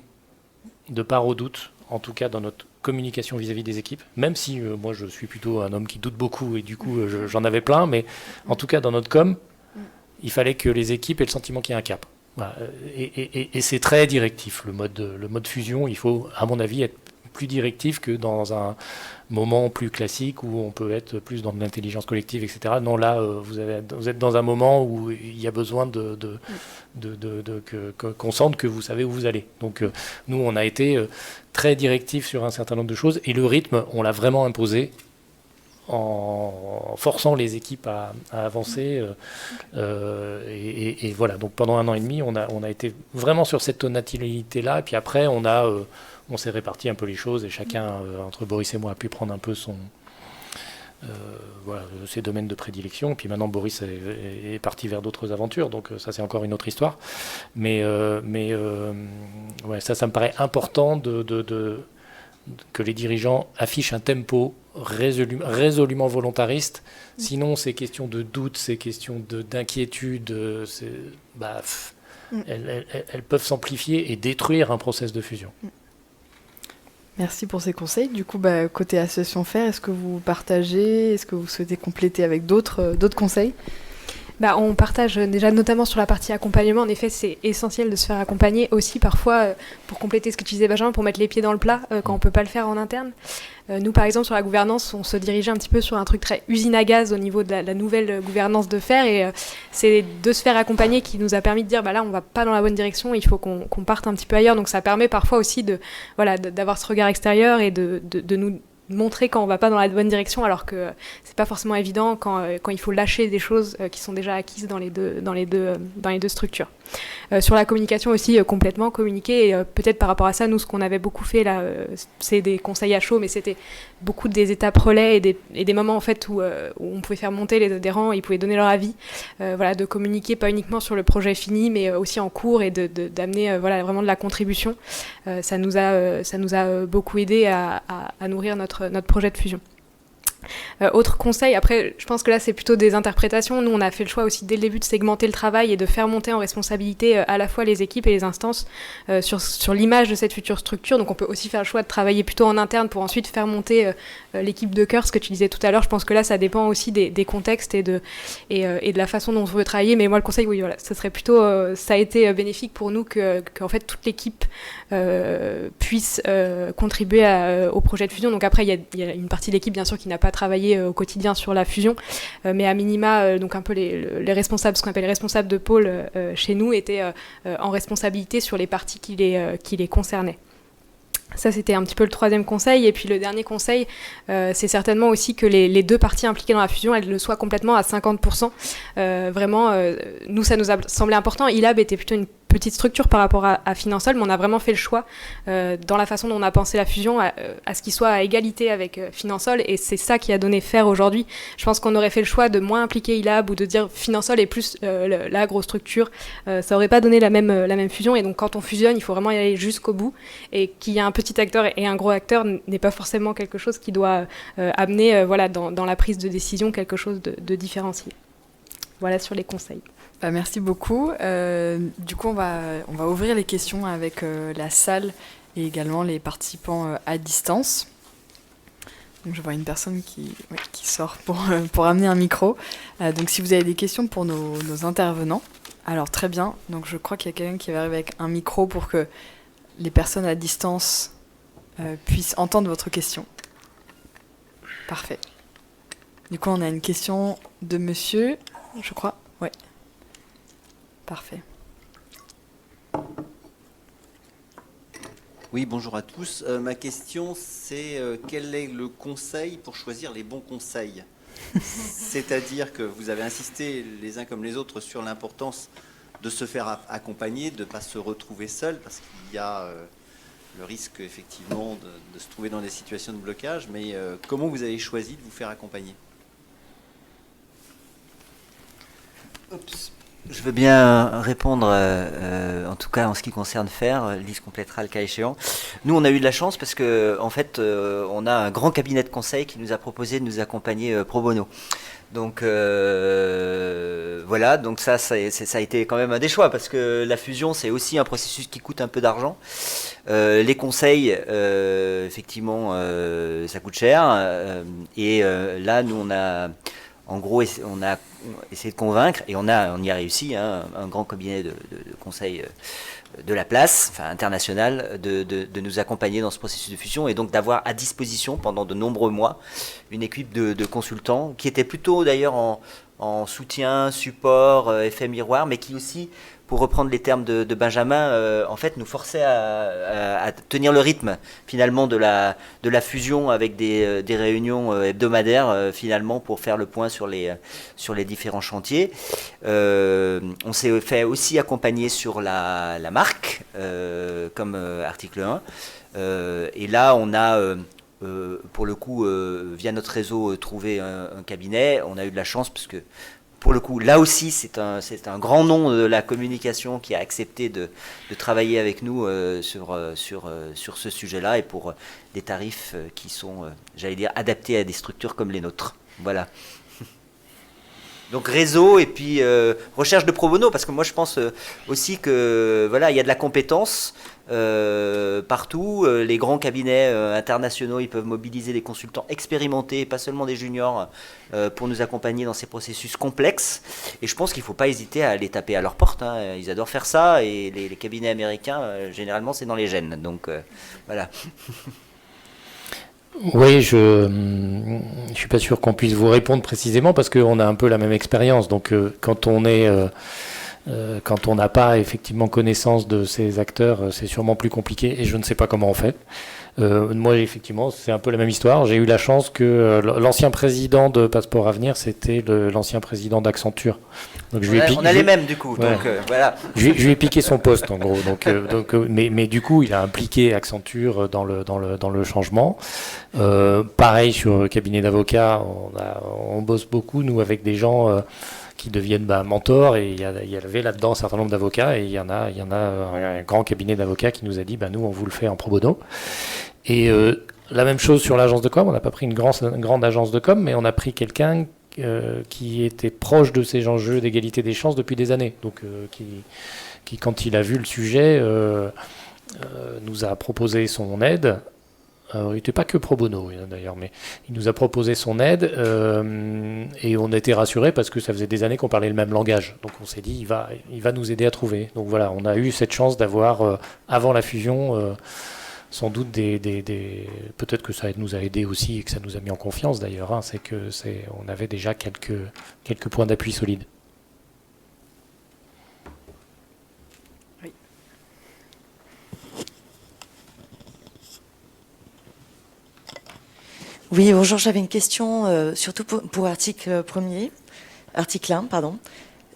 de part au doute, en tout cas dans notre communication vis-à-vis des équipes, même si moi je suis plutôt un homme qui doute beaucoup et du coup j'en avais plein, mais en tout cas dans notre com, il fallait que les équipes aient le sentiment qu'il y a un cap. Voilà. Et c'est très directif, le mode fusion, il faut à mon avis être plus directif que dans un moment plus classique où on peut être plus dans de l'intelligence collective, etc. Non, là, vous êtes dans un moment où il y a besoin qu'on sente que vous savez où vous allez. Donc, nous, on a été très directifs sur un certain nombre de choses, et le rythme, on l'a vraiment imposé en forçant les équipes à avancer. Et voilà, donc pendant 1 an et demi, on a été vraiment sur cette tonalité-là, et puis après, on s'est réparti un peu les choses, et chacun, entre Boris et moi, a pu prendre un peu ses domaines de prédilection. Et puis maintenant, Boris est parti vers d'autres aventures, donc ça, c'est encore une autre histoire. Mais ça me paraît important que les dirigeants affichent un tempo résolument volontariste. Sinon, ces questions de doute, ces questions d'inquiétude, elles peuvent s'amplifier et détruire un process de fusion. Merci pour ces conseils. Du coup, côté Association Faire, est-ce que vous partagez, est-ce que vous souhaitez compléter avec d'autres conseils ? On partage déjà notamment sur la partie accompagnement. En effet, c'est essentiel de se faire accompagner aussi parfois pour compléter ce que tu disais Benjamin, pour mettre les pieds dans le plat quand on ne peut pas le faire en interne. Nous, par exemple, sur la gouvernance, on se dirigeait un petit peu sur un truc très usine à gaz au niveau de la nouvelle gouvernance de Faire, et c'est de se faire accompagner qui nous a permis de dire, là, on va pas dans la bonne direction, il faut qu'on parte un petit peu ailleurs. Donc ça permet parfois aussi d'avoir ce regard extérieur et de nous montrer quand on va pas dans la bonne direction, alors que c'est pas forcément évident quand il faut lâcher des choses qui sont déjà acquises dans les deux structures. Sur la communication aussi, complètement communiquer, et peut-être par rapport à ça, nous, ce qu'on avait beaucoup fait là, c'est des conseils à chaud, mais c'était beaucoup des étapes relais et des moments en fait où on pouvait faire monter les adhérents, ils pouvaient donner leur avis, de communiquer pas uniquement sur le projet fini, mais aussi en cours, et d'amener vraiment de la contribution. Ça nous a beaucoup aidé à nourrir notre projet de fusion. Autre conseil, après je pense que là c'est plutôt des interprétations. Nous on a fait le choix aussi dès le début de segmenter le travail et de faire monter en responsabilité à la fois les équipes et les instances sur l'image de cette future structure. Donc on peut aussi faire le choix de travailler plutôt en interne pour ensuite faire monter l'équipe de cœur, ce que tu disais tout à l'heure. Je pense que là ça dépend aussi des contextes et de la façon dont on veut travailler. Mais moi le conseil, oui, ce serait plutôt, ça a été bénéfique pour nous qu'en fait toute l'équipe puisse contribuer au projet de fusion. Donc après il y a une partie de l'équipe bien sûr qui n'a pas travaillé au quotidien sur la fusion, mais à minima, donc un peu les responsables, ce qu'on appelle les responsables de pôle chez nous, étaient en responsabilité sur les parties qui les concernaient. Ça, c'était un petit peu le troisième conseil. Et puis le dernier conseil, c'est certainement aussi que les deux parties impliquées dans la fusion, elles le soient complètement à 50%. Nous, ça nous a semblé important. ILAB était plutôt une petite structure par rapport à Finansol, mais on a vraiment fait le choix, dans la façon dont on a pensé la fusion, à ce qu'il soit à égalité avec Finansol, et c'est ça qui a donné Faire aujourd'hui. Je pense qu'on aurait fait le choix de moins impliquer ILAB ou de dire Finansol est plus la grosse structure. Ça aurait pas donné la même fusion, et donc quand on fusionne, il faut vraiment y aller jusqu'au bout, et qu'il y ait un petit acteur et un gros acteur n'est pas forcément quelque chose qui doit amener dans la prise de décision quelque chose de différencié. Voilà sur les conseils. Merci beaucoup. Du coup, on va ouvrir les questions avec la salle et également les participants à distance. Donc, je vois une personne qui sort pour amener un micro. Donc, si vous avez des questions pour nos intervenants, alors très bien. Donc, je crois qu'il y a quelqu'un qui va arriver avec un micro pour que les personnes à distance puissent entendre votre question. Parfait. Du coup, on a une question de monsieur, je crois. Ouais. Parfait. Oui, bonjour à tous. Ma question, c'est quel est le conseil pour choisir les bons conseils? C'est-à-dire que vous avez insisté les uns comme les autres sur l'importance de se faire accompagner, de ne pas se retrouver seul, parce qu'il y a le risque effectivement de se trouver dans des situations de blocage. Mais comment vous avez choisi de vous faire accompagner? Oups. Je veux bien répondre, en tout cas en ce qui concerne Faire. Lise complétera le cas échéant. Nous, on a eu de la chance parce que, en fait, on a un grand cabinet de conseil qui nous a proposé de nous accompagner pro bono. Donc voilà, donc ça a été quand même un des choix, parce que la fusion, c'est aussi un processus qui coûte un peu d'argent. Les conseils, effectivement, ça coûte cher. Et là, nous, en gros, on a essayé de convaincre, et on y a réussi, un grand cabinet de conseil de la place, enfin international, de nous accompagner dans ce processus de fusion, et donc d'avoir à disposition pendant de nombreux mois une équipe de consultants qui était plutôt d'ailleurs en soutien, support, effet miroir, mais qui aussi, pour reprendre les termes de Benjamin, en fait nous forçait à tenir le rythme finalement de la fusion, avec des réunions hebdomadaires finalement pour faire le point sur les différents chantiers. On s'est fait aussi accompagner sur la marque comme article 1. Et là on a pour le coup via notre réseau trouvé un cabinet. On a eu de la chance parce que pour le coup, là aussi, c'est un grand nom de la communication qui a accepté de travailler avec nous sur ce sujet-là, et pour des tarifs qui sont, j'allais dire, adaptés à des structures comme les nôtres. Voilà. Donc réseau, et puis recherche de pro bono, parce que moi je pense aussi que voilà, il y a de la compétence partout. Les grands cabinets internationaux, ils peuvent mobiliser des consultants expérimentés, pas seulement des juniors, pour nous accompagner dans ces processus complexes. Et je pense qu'il ne faut pas hésiter à aller taper à leur porte. Ils adorent faire ça, et les cabinets américains, généralement, c'est dans les gènes. Donc voilà. Oui, je suis pas sûr qu'on puisse vous répondre précisément parce qu'on a un peu la même expérience. Donc, quand on n'a pas effectivement connaissance de ces acteurs, c'est sûrement plus compliqué et je ne sais pas comment on fait. Moi, effectivement, c'est un peu la même histoire. J'ai eu la chance que l'ancien président de Passeport Avenir, c'était l'ancien président d'Accenture. Donc, On a les mêmes, du coup. Ouais. Donc, voilà. Je lui ai piqué son poste, en gros. Mais du coup, il a impliqué Accenture dans le changement. Pareil sur le cabinet d'avocats, on bosse beaucoup, nous, avec des gens qui deviennent mentors, et il y avait là-dedans un certain nombre d'avocats, et il y en a un grand cabinet d'avocats qui nous a dit, nous, on vous le fait en pro bono. Et la même chose sur l'agence de com, on n'a pas pris une grande agence de com, mais on a pris quelqu'un qui était proche de ces enjeux d'égalité des chances depuis des années. Donc, qui, quand il a vu le sujet, nous a proposé son aide. Il n'était pas que pro bono d'ailleurs, mais il nous a proposé son aide et on était rassurés parce que ça faisait des années qu'on parlait le même langage. Donc on s'est dit, il va nous aider à trouver. Donc voilà, on a eu cette chance d'avoir, avant la fusion, sans doute peut-être que ça nous a aidé aussi et que ça nous a mis en confiance d'ailleurs, hein, on avait déjà quelques points d'appui solides. Oui, bonjour, j'avais une question, surtout pour article 1, pardon.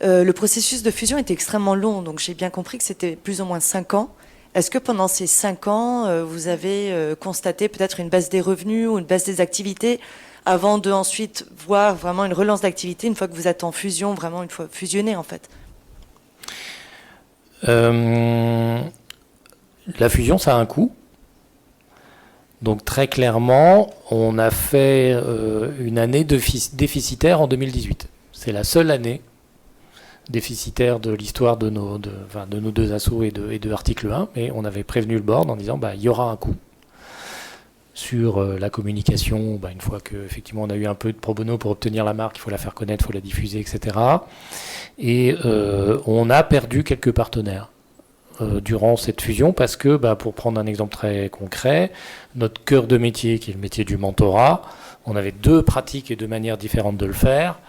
Le processus de fusion était extrêmement long, donc j'ai bien compris que c'était plus ou moins 5 ans. Est-ce que pendant ces 5 ans, vous avez constaté peut-être une baisse des revenus ou une baisse des activités avant de ensuite voir vraiment une relance d'activité une fois que vous êtes en fusion, vraiment une fois fusionné en fait? La fusion, ça a un coût. Donc très clairement, on a fait une année déficitaire en 2018. C'est la seule année déficitaire de l'histoire de nos deux assos et de Article 1, mais on avait prévenu le board en disant il y aura un coût sur la communication. Une fois qu'effectivement on a eu un peu de pro bono pour obtenir la marque, il faut la faire connaître, il faut la diffuser, etc. Et on a perdu quelques partenaires durant cette fusion parce que, pour prendre un exemple très concret, notre cœur de métier, qui est le métier du mentorat, on avait 2 pratiques et 2 manières différentes de le faire.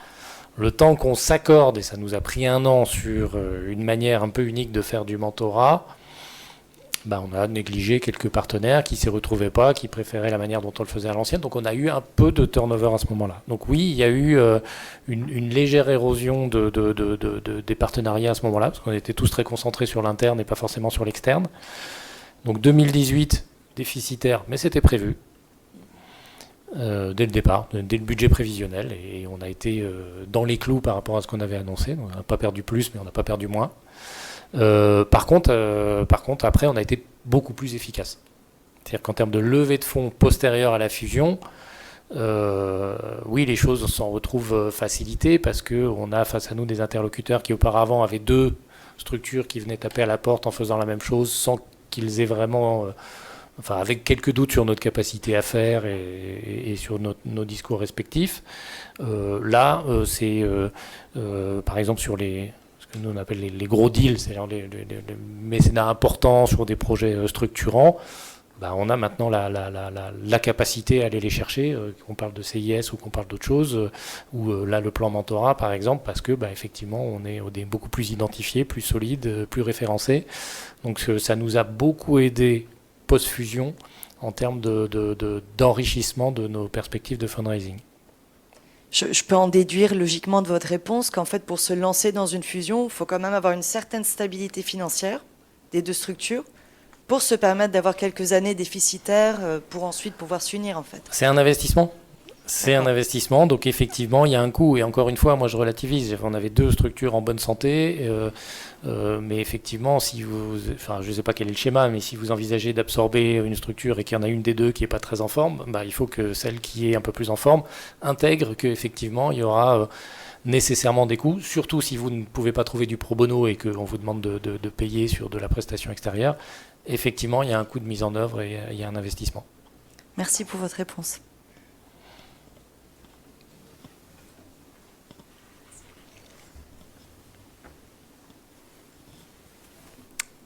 Le temps qu'on s'accorde, et ça nous a pris 1 an sur une manière un peu unique de faire du mentorat, on a négligé quelques partenaires qui ne s'y retrouvaient pas, qui préféraient la manière dont on le faisait à l'ancienne. Donc on a eu un peu de turnover à ce moment-là. Donc oui, il y a eu une légère érosion des partenariats à ce moment-là, parce qu'on était tous très concentrés sur l'interne et pas forcément sur l'externe. Donc 2018, déficitaire, mais c'était prévu. Dès le départ, dès le budget prévisionnel, et on a été dans les clous par rapport à ce qu'on avait annoncé. On n'a pas perdu plus, mais on n'a pas perdu moins. Par contre, après, on a été beaucoup plus efficace. C'est-à-dire qu'en termes de levée de fonds postérieure à la fusion, oui, les choses s'en retrouvent facilitées parce qu'on a face à nous des interlocuteurs qui auparavant avaient 2 structures qui venaient taper à la porte en faisant la même chose sans qu'ils aient vraiment... avec quelques doutes sur notre capacité à faire et sur nos discours respectifs. Là, c'est par exemple sur ce que nous on appelle les gros deals, c'est-à-dire les mécénats importants sur des projets structurants. On a maintenant la capacité à aller les chercher, qu'on parle de CIS ou qu'on parle d'autre chose, ou là le plan mentorat par exemple, parce que effectivement on est beaucoup plus identifié, plus solide, plus référencé. Donc ça nous a beaucoup aidé post-fusion en termes d'enrichissement de nos perspectives de fundraising. Je peux en déduire logiquement de votre réponse qu'en fait pour se lancer dans une fusion, il faut quand même avoir une certaine stabilité financière des 2 structures pour se permettre d'avoir quelques années déficitaires pour ensuite pouvoir s'unir en fait. C'est un investissement. C'est un investissement, donc effectivement, il y a un coût. Et encore une fois, moi je relativise. On avait 2 structures en bonne santé, mais effectivement, je ne sais pas quel est le schéma, mais si vous envisagez d'absorber une structure et qu'il y en a une des 2 qui n'est pas très en forme, il faut que celle qui est un peu plus en forme intègre qu'effectivement, il y aura nécessairement des coûts, surtout si vous ne pouvez pas trouver du pro bono et qu'on vous demande de payer sur de la prestation extérieure. Effectivement, il y a un coût de mise en œuvre et il y a un investissement. Merci pour votre réponse.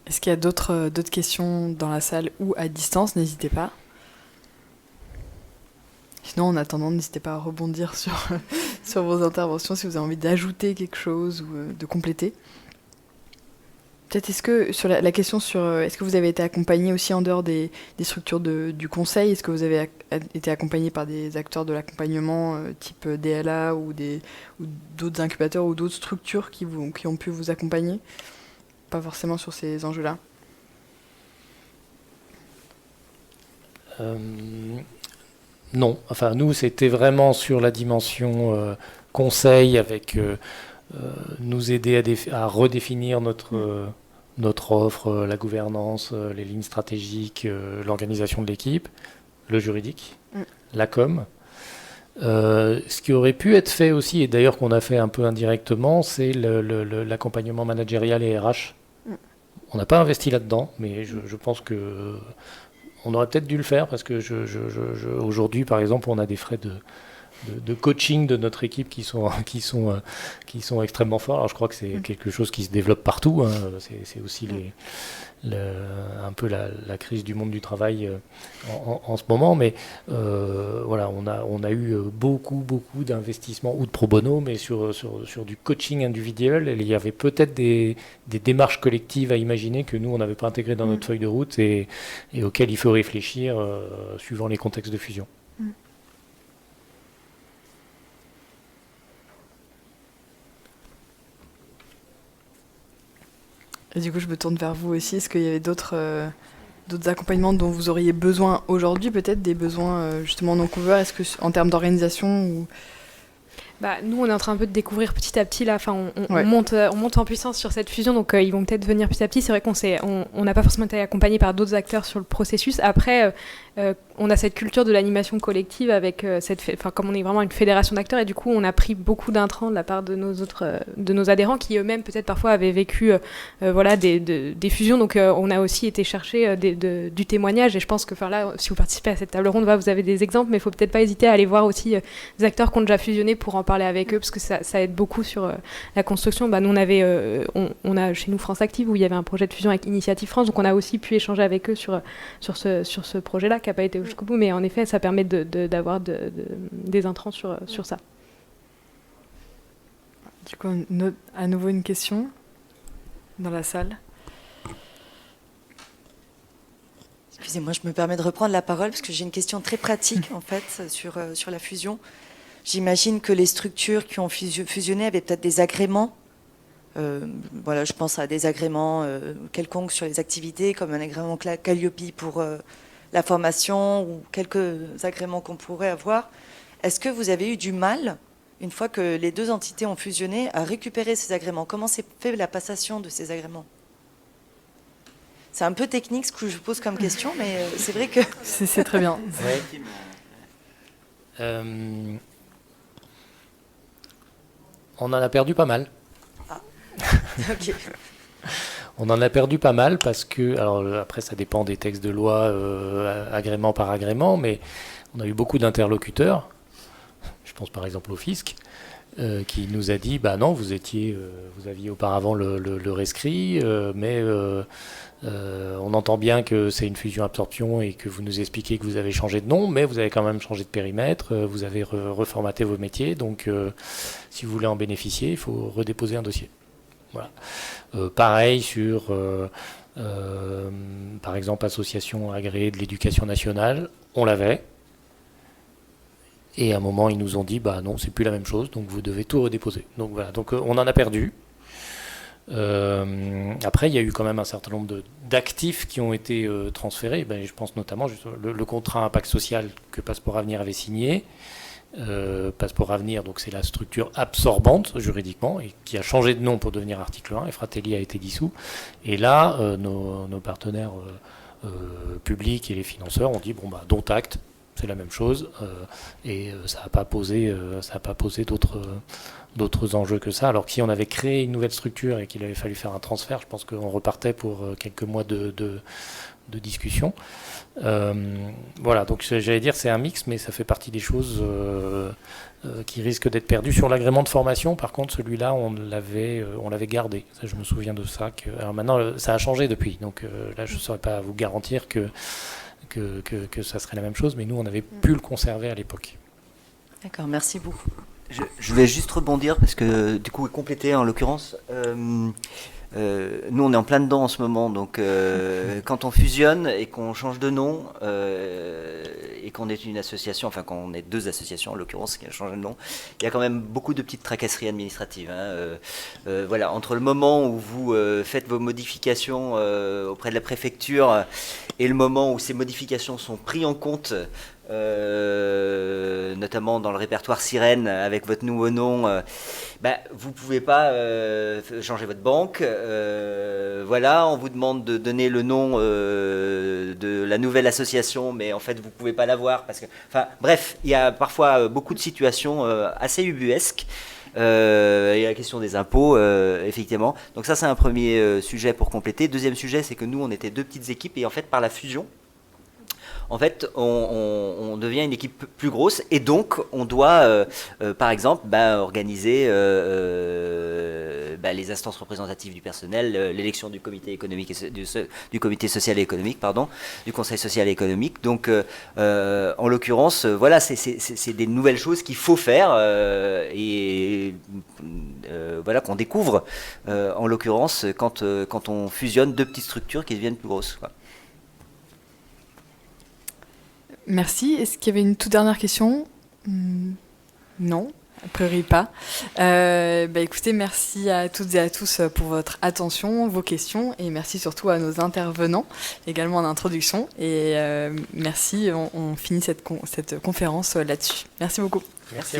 Est-ce qu'il y a d'autres questions dans la salle ou à distance? N'hésitez pas. Sinon, en attendant, n'hésitez pas à rebondir sur vos interventions si vous avez envie d'ajouter quelque chose ou de compléter. Peut-être est-ce que sur la question sur est-ce que vous avez été accompagné aussi en dehors des structures du conseil, est-ce que vous avez été accompagné par des acteurs de l'accompagnement type DLA ou d'autres incubateurs ou d'autres structures qui ont pu vous accompagner? Pas forcément sur ces enjeux-là. Non, enfin nous c'était vraiment sur la dimension conseil avec nous aider à redéfinir notre offre, la gouvernance, les lignes stratégiques, l'organisation de l'équipe, le juridique, la com. Ce qui aurait pu être fait aussi, et d'ailleurs qu'on a fait un peu indirectement, c'est l'accompagnement managérial et RH. On n'a pas investi là-dedans, mais je pense que on aurait peut-être dû le faire parce que aujourd'hui, par exemple, on a des frais de coaching de notre équipe qui sont extrêmement forts. Alors je crois que c'est quelque chose qui se développe partout. Hein. C'est aussi un peu la crise du monde du travail en ce moment. Mais voilà, on a eu beaucoup d'investissements ou de pro bono, mais sur du coaching individuel. Il y avait peut-être des démarches collectives à imaginer que nous, on n'avait pas intégré dans notre feuille de route et auxquelles il faut réfléchir suivant les contextes de fusion. Et du coup, je me tourne vers vous aussi. Est-ce qu'il y avait d'autres accompagnements dont vous auriez besoin aujourd'hui, peut-être des besoins justement non couverts? Est-ce que en termes d'organisation ou... Nous, on est en train un peu de découvrir petit à petit là. Enfin, on monte en puissance sur cette fusion, donc ils vont peut-être venir petit à petit. C'est vrai qu'on n'a pas forcément été accompagné par d'autres acteurs sur le processus. Après, on a cette culture de l'animation collective avec comme on est vraiment une fédération d'acteurs, et du coup, on a pris beaucoup d'intrants de la part de nos adhérents qui eux-mêmes peut-être parfois avaient vécu des fusions. Donc, on a aussi été chercher du témoignage. Et je pense que là, si vous participez à cette table ronde, vous avez des exemples, mais il faut peut-être pas hésiter à aller voir aussi des acteurs qui ont déjà fusionné pour en parler avec eux, parce que ça aide beaucoup sur la construction. Nous, on a chez nous France Active où il y avait un projet de fusion avec Initiative France, donc on a aussi pu échanger avec eux sur ce projet-là qui n'a pas été jusqu'au bout, mais en effet, ça permet d'avoir des intrants sur ça. Du coup, à nouveau une question dans la salle. Excusez-moi, je me permets de reprendre la parole parce que j'ai une question très pratique en fait sur la fusion. J'imagine que les structures qui ont fusionné avaient peut-être des agréments. Je pense à des agréments quelconques sur les activités, comme un agrément Calliope pour la formation ou quelques agréments qu'on pourrait avoir. Est-ce que vous avez eu du mal, une fois que les deux entités ont fusionné, à récupérer ces agréments? Comment s'est fait la passation de ces agréments? C'est un peu technique ce que je pose comme question, mais c'est vrai que... C'est très bien. On en a perdu pas mal. Ah, ok. On en a perdu pas mal parce que, alors après ça dépend des textes de loi, agrément par agrément, mais on a eu beaucoup d'interlocuteurs. Je pense par exemple au fisc, qui nous a dit, non, vous aviez auparavant le rescrit, mais on entend bien que c'est une fusion-absorption et que vous nous expliquez que vous avez changé de nom, mais vous avez quand même changé de périmètre, vous avez reformaté vos métiers, donc si vous voulez en bénéficier, il faut redéposer un dossier. Voilà. Pareil sur, par exemple, association agréée de l'éducation nationale, on l'avait. Et à un moment, ils nous ont dit, non, c'est plus la même chose, donc vous devez tout redéposer. Donc voilà, donc on en a perdu. Après, il y a eu quand même un certain nombre d'actifs qui ont été transférés. Je pense notamment le contrat impact social que Passeport Avenir avait signé. Passeport Avenir, donc c'est la structure absorbante juridiquement et qui a changé de nom pour devenir Article 1, et Fratelli a été dissous. Et là, nos partenaires publics et les financeurs ont dit dont acte, c'est la même chose, et ça n'a pas posé d'autres enjeux que ça. Alors que si on avait créé une nouvelle structure et qu'il avait fallu faire un transfert, je pense qu'on repartait pour quelques mois de discussion. Voilà, donc j'allais dire c'est un mix, mais ça fait partie des choses qui risquent d'être perdues. Sur l'agrément de formation, par contre, celui-là, on l'avait gardé. Ça, je me souviens de ça. Alors maintenant, ça a changé depuis. Donc là, je ne saurais pas vous garantir que que ça serait la même chose, mais nous, on avait pu le conserver à l'époque. D'accord, merci beaucoup. Je vais juste rebondir parce que du coup compléter en l'occurrence. Nous on est en plein dedans en ce moment, donc quand on fusionne et qu'on change de nom et qu'on est une association, enfin quand on est deux associations en l'occurrence qui a changé de nom, il y a quand même beaucoup de petites tracasseries administratives. Voilà, entre le moment où vous faites vos modifications auprès de la préfecture et le moment où ces modifications sont prises en compte. Notamment dans le répertoire Sirène avec votre nouveau nom, vous pouvez pas changer votre banque. Voilà, on vous demande de donner le nom de la nouvelle association, mais en fait vous pouvez pas l'avoir parce que, enfin bref, il y a parfois beaucoup de situations assez ubuesques. Il y a la question des impôts, effectivement. Donc ça c'est un premier sujet pour compléter. Deuxième sujet, c'est que nous on était deux petites équipes et en fait par la fusion. En fait, on devient une équipe plus grosse et donc on doit, par exemple, organiser les instances représentatives du personnel, l'élection du comité économique, du comité social et économique, du conseil social et économique. Donc, en l'occurrence, voilà, c'est des nouvelles choses qu'il faut faire voilà qu'on découvre, en l'occurrence, quand on fusionne deux petites structures qui deviennent plus grosses, quoi. Merci. Est-ce qu'il y avait une toute dernière question ? Non, a priori pas. Écoutez, merci à toutes et à tous pour votre attention, vos questions, et merci surtout à nos intervenants, également en introduction. Et merci, on finit cette conférence là-dessus. Merci beaucoup. Merci.